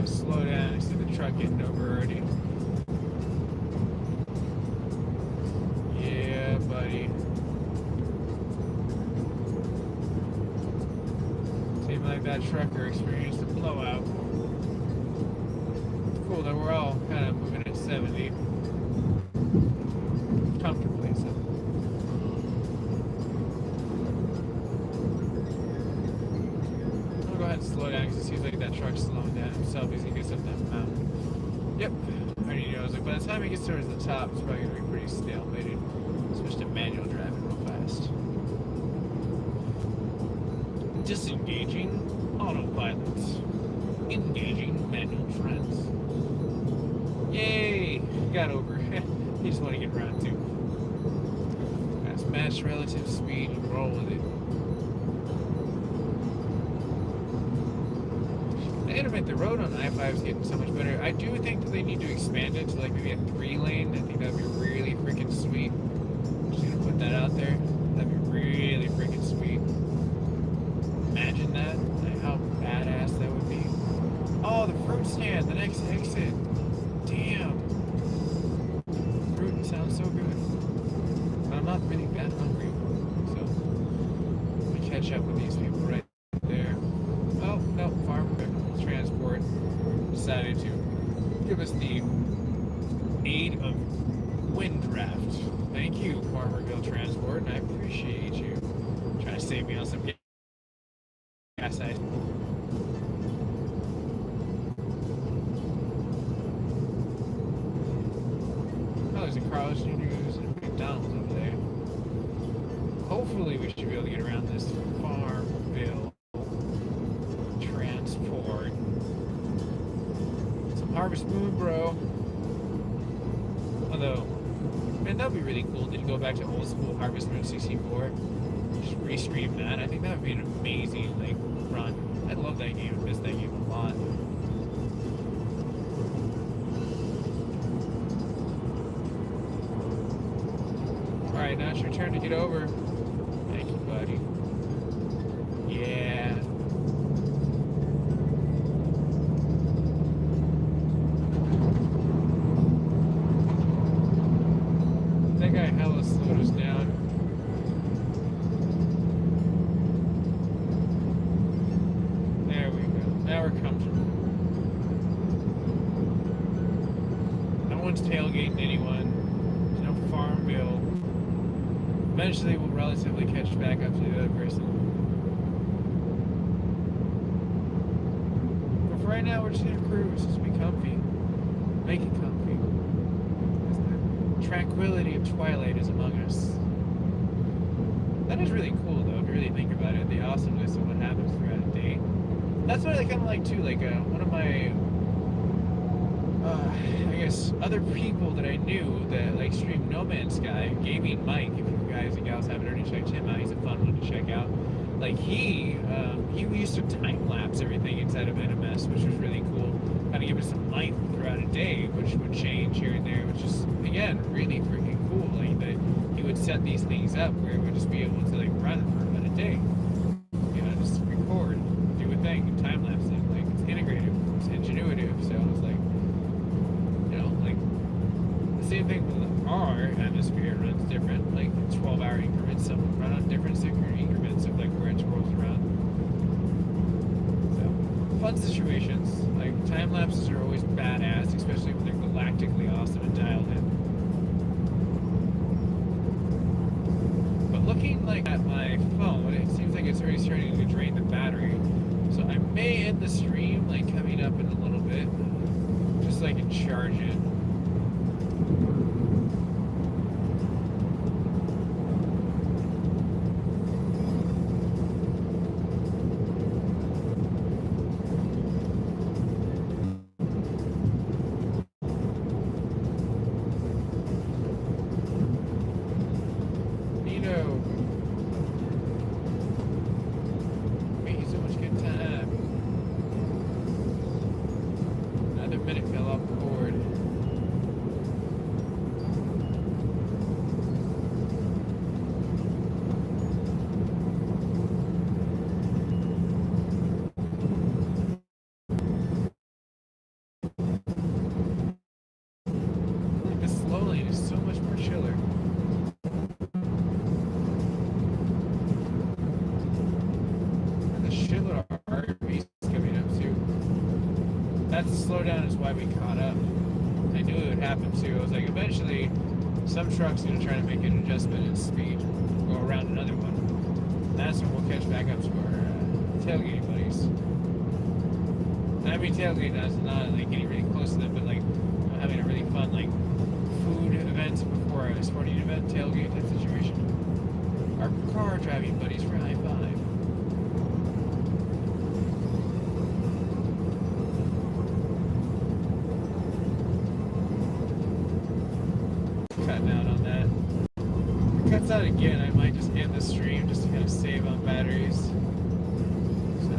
Slow down. I see the truck getting over already. Yeah, buddy. Seemed like that trucker experienced a blowout. Cool that we're all kind of moving at 70. Comfortably so. Go ahead and slow down because it seems like that truck's slowing down himself as he gets up that mountain. Yep, I already know. I was like, by the time he gets towards the top, it's probably going to be pretty stalemated. Switch to manual driving real fast. Disengaging autopilot. Engaging manual trends. Yay! Got over it. You just want to get around too. That's match relative speed and roll with it. I admit the road on I-5 is getting so much better. I do think that they need to expand it to like maybe a 3-lane. I think that'd be really freaking sweet. I'm just gonna put that out there. That'd be really freaking sweet. Imagine that. Like how badass that would be. Oh, the fruit stand, the next exit. Damn. Fruit sounds so good. But I'm not really that hungry. So let me catch up with these people right there. Oh, no, farm transport decided to give us the aid of wind draft. Thank you, Farmerville Transport, and I appreciate you trying to save me on some gas. Carl's Jr.'s and McDonald's over there. Hopefully we should be able to get around this Farmville transport. Some Harvest Moon, bro. Although, man, that'd be really cool. Did you go back to old school Harvest Moon 64? Just restream that. I think that would be an amazing like run. I love that game. I miss that game a lot. Alright, now it's your turn to get over. Thank you, buddy. Yeah. That guy hella slowed us down. There we go. Now we're comfortable. No one's tailgating anyone. There's no Farmville. Eventually we'll relatively catch back up to the other person. But for right now we're just gonna cruise, just be comfy. Make it comfy. The tranquility of twilight is among us. That is really cool though, if you really think about it, the awesomeness of what happens throughout a day. That's what I kind of like too, like one of my I guess other people that I knew that like streamed No Man's Sky, Gaming Mike, if you guys and gals haven't already checked him out, he's a fun one to check out. Like he used to time lapse everything inside of NMS, which was really cool. Kind of give it some life throughout a day, which would change here and there, which is again really freaking cool. Like that he would set these things up where it would just be able to like run for about a day. You know, just record, do a thing, and time lapse it. Like it's integrative, it's ingenuitive. So it's like, you know, like the same thing with our atmosphere runs different, like 12-hour increments. Some run on different increments of like where it twirls around. So fun situations. Like time lapses are always badass, especially when they're galactically awesome and dialed in. But looking like at my phone, it seems like it's already starting to drain the battery. So I may end the stream like coming up in a little bit, just so I can charge it. Slowdown is why we caught up. I knew it would happen too. I was like, eventually, some truck's gonna try to make an adjustment in speed, go around another one. That's when we'll catch back up to our tailgating buddies. And I mean, tailgating is not like getting really close to them, but like having a really fun like food event before a sporting event tailgate type situation. Our car driving buddies for high five. Down on that. If it cuts out again, I might just end the stream just to kind of save on batteries. So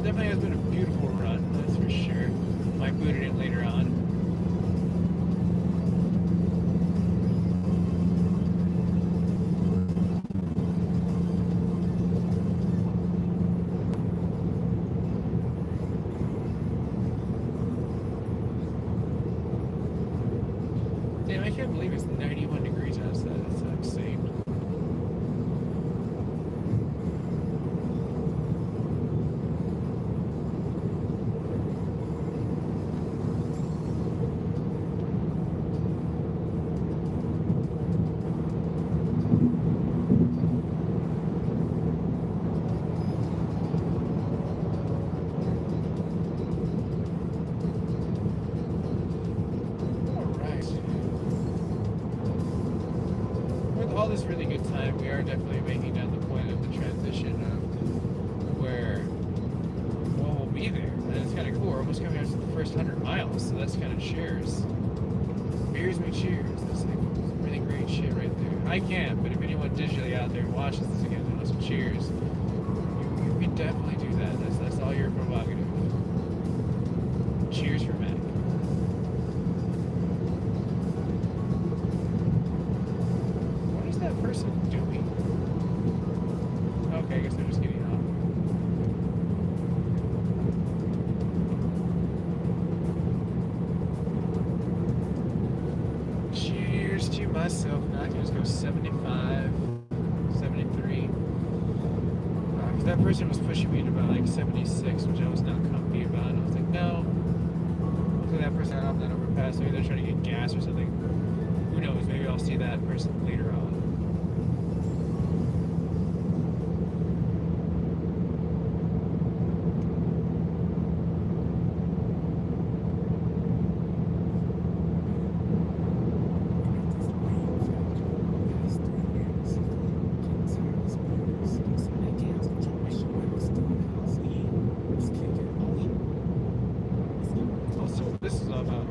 definitely has been a beautiful run, that's for sure. Might boot it in later on. Damn, I can't believe it's 91 degrees outside. That's insane. this really good time, we are definitely making down the point of the transition of where, well, we'll be there. And it's kind of cool. We're almost coming up to the first 100 miles, so that's kind of cheers. Beers me cheers. That's like really great shit right there. I can't, but if anyone digitally out there watches this again, and wants to cheers, you can definitely do that. That's all your prerogative. Cheers for Mac. What is that person doing? Okay, I guess they're just getting off. Cheers to myself. Now I can just go 75, 73. Because that person was pushing me to about like 76, which I was not comfy about. And I was like, no. Hopefully that person got off that overpass. Maybe they're trying to get gas or something. Who knows? Maybe I'll see that person later on. This is all about.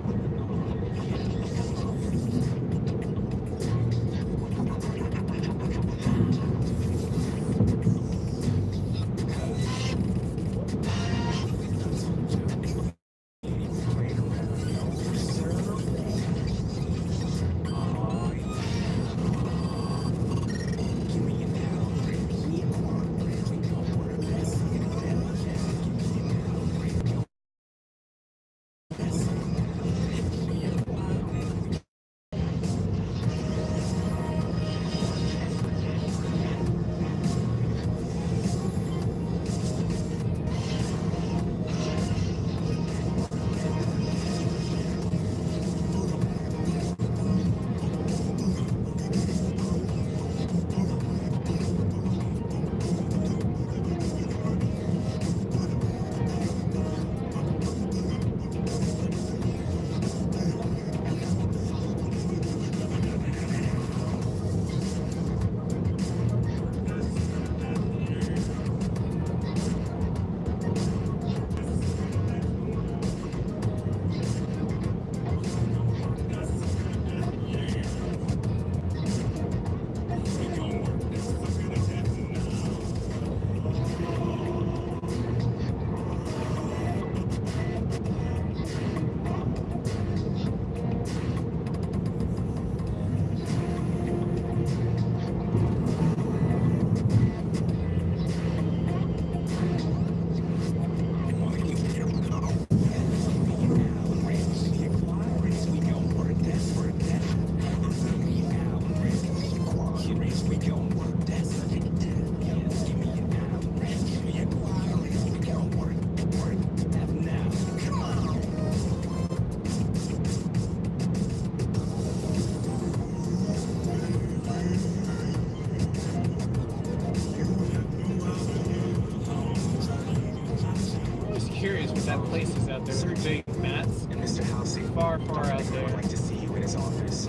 Curious what that place is out there with big mats. And Mr. Housey, far out there. I'd like to see you in his office.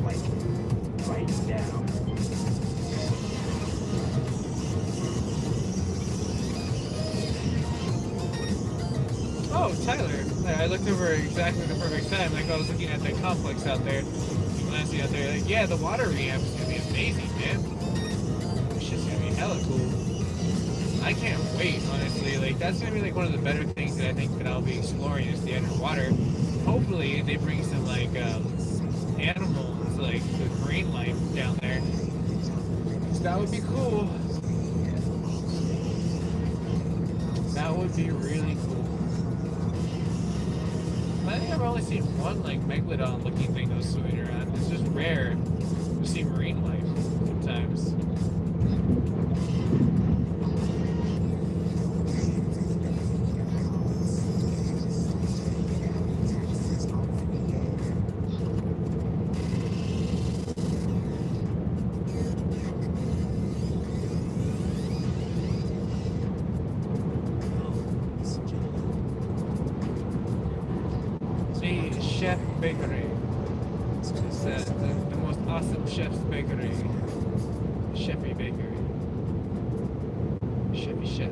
Like, right now. Oh, Tyler. I looked over exactly the perfect time. Like, I was looking at the complex out there. When I see out there, like, yeah, the water rehab is going to be amazing, man. This shit's going to be hella cool. I can't wait, honestly. Like, that's gonna be like one of the better things that I think that I'll be exploring is the underwater. Hopefully, they bring some like animals, like the marine life down there. So that would be cool. That would be really cool. I think I've only seen one like megalodon-looking thing go swimming around. It's just rare to see marine life sometimes. Chef Bakery. It's the most awesome chef's bakery. Chevy Bakery. Chevy Chef.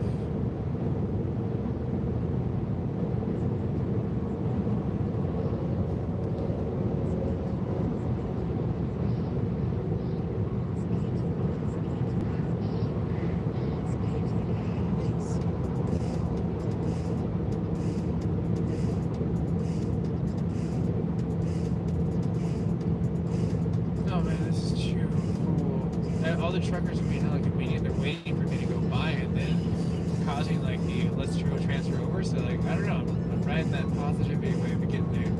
Oh man, this is too cool. All the truckers are being hella convenient. They're waiting for me to go by and then causing like the let's go transfer over. So like I don't know, I'm riding that positivity wave to get there.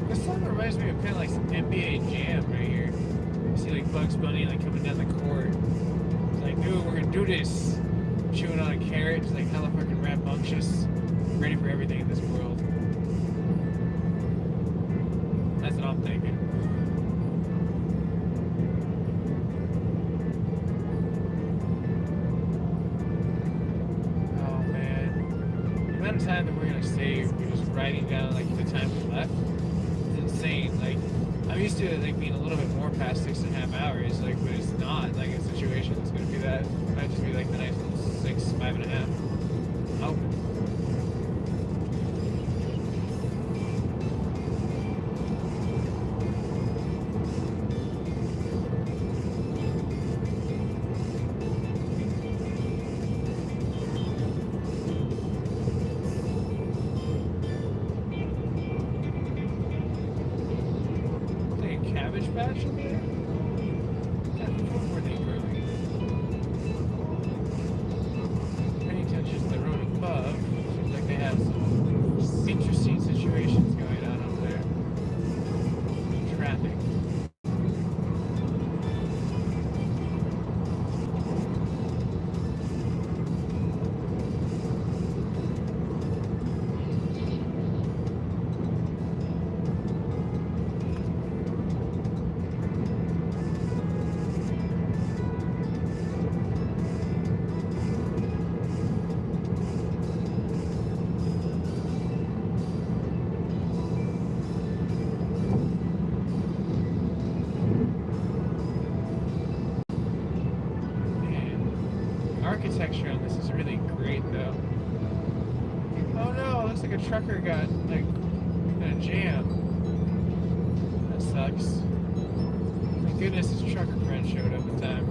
This song reminds me of kind of like some NBA Jam right here. You see like Bugs Bunny like coming down the court. It's like, dude, we're gonna do this. Chewing on a carrot, it's like hella fucking rambunctious, ready for everything in this world. That's what I'm thinking. Oh man, the amount of time that we're gonna save just writing down like the time we left. Insane. Like I'm used to it like being a little bit more past 6.5 hours, like, but it's not like a situation that's gonna be that. It might just be like the nice little 6, 5.5. I'm hoping. Cabbage patch in there? What were they growing? Paying attention to the road above. Seems like they have some interesting situations going on up there. Traffic. Architecture on this is really great though. Oh no, looks like a trucker got like in a jam. That sucks. Thank goodness his trucker friend showed up in time.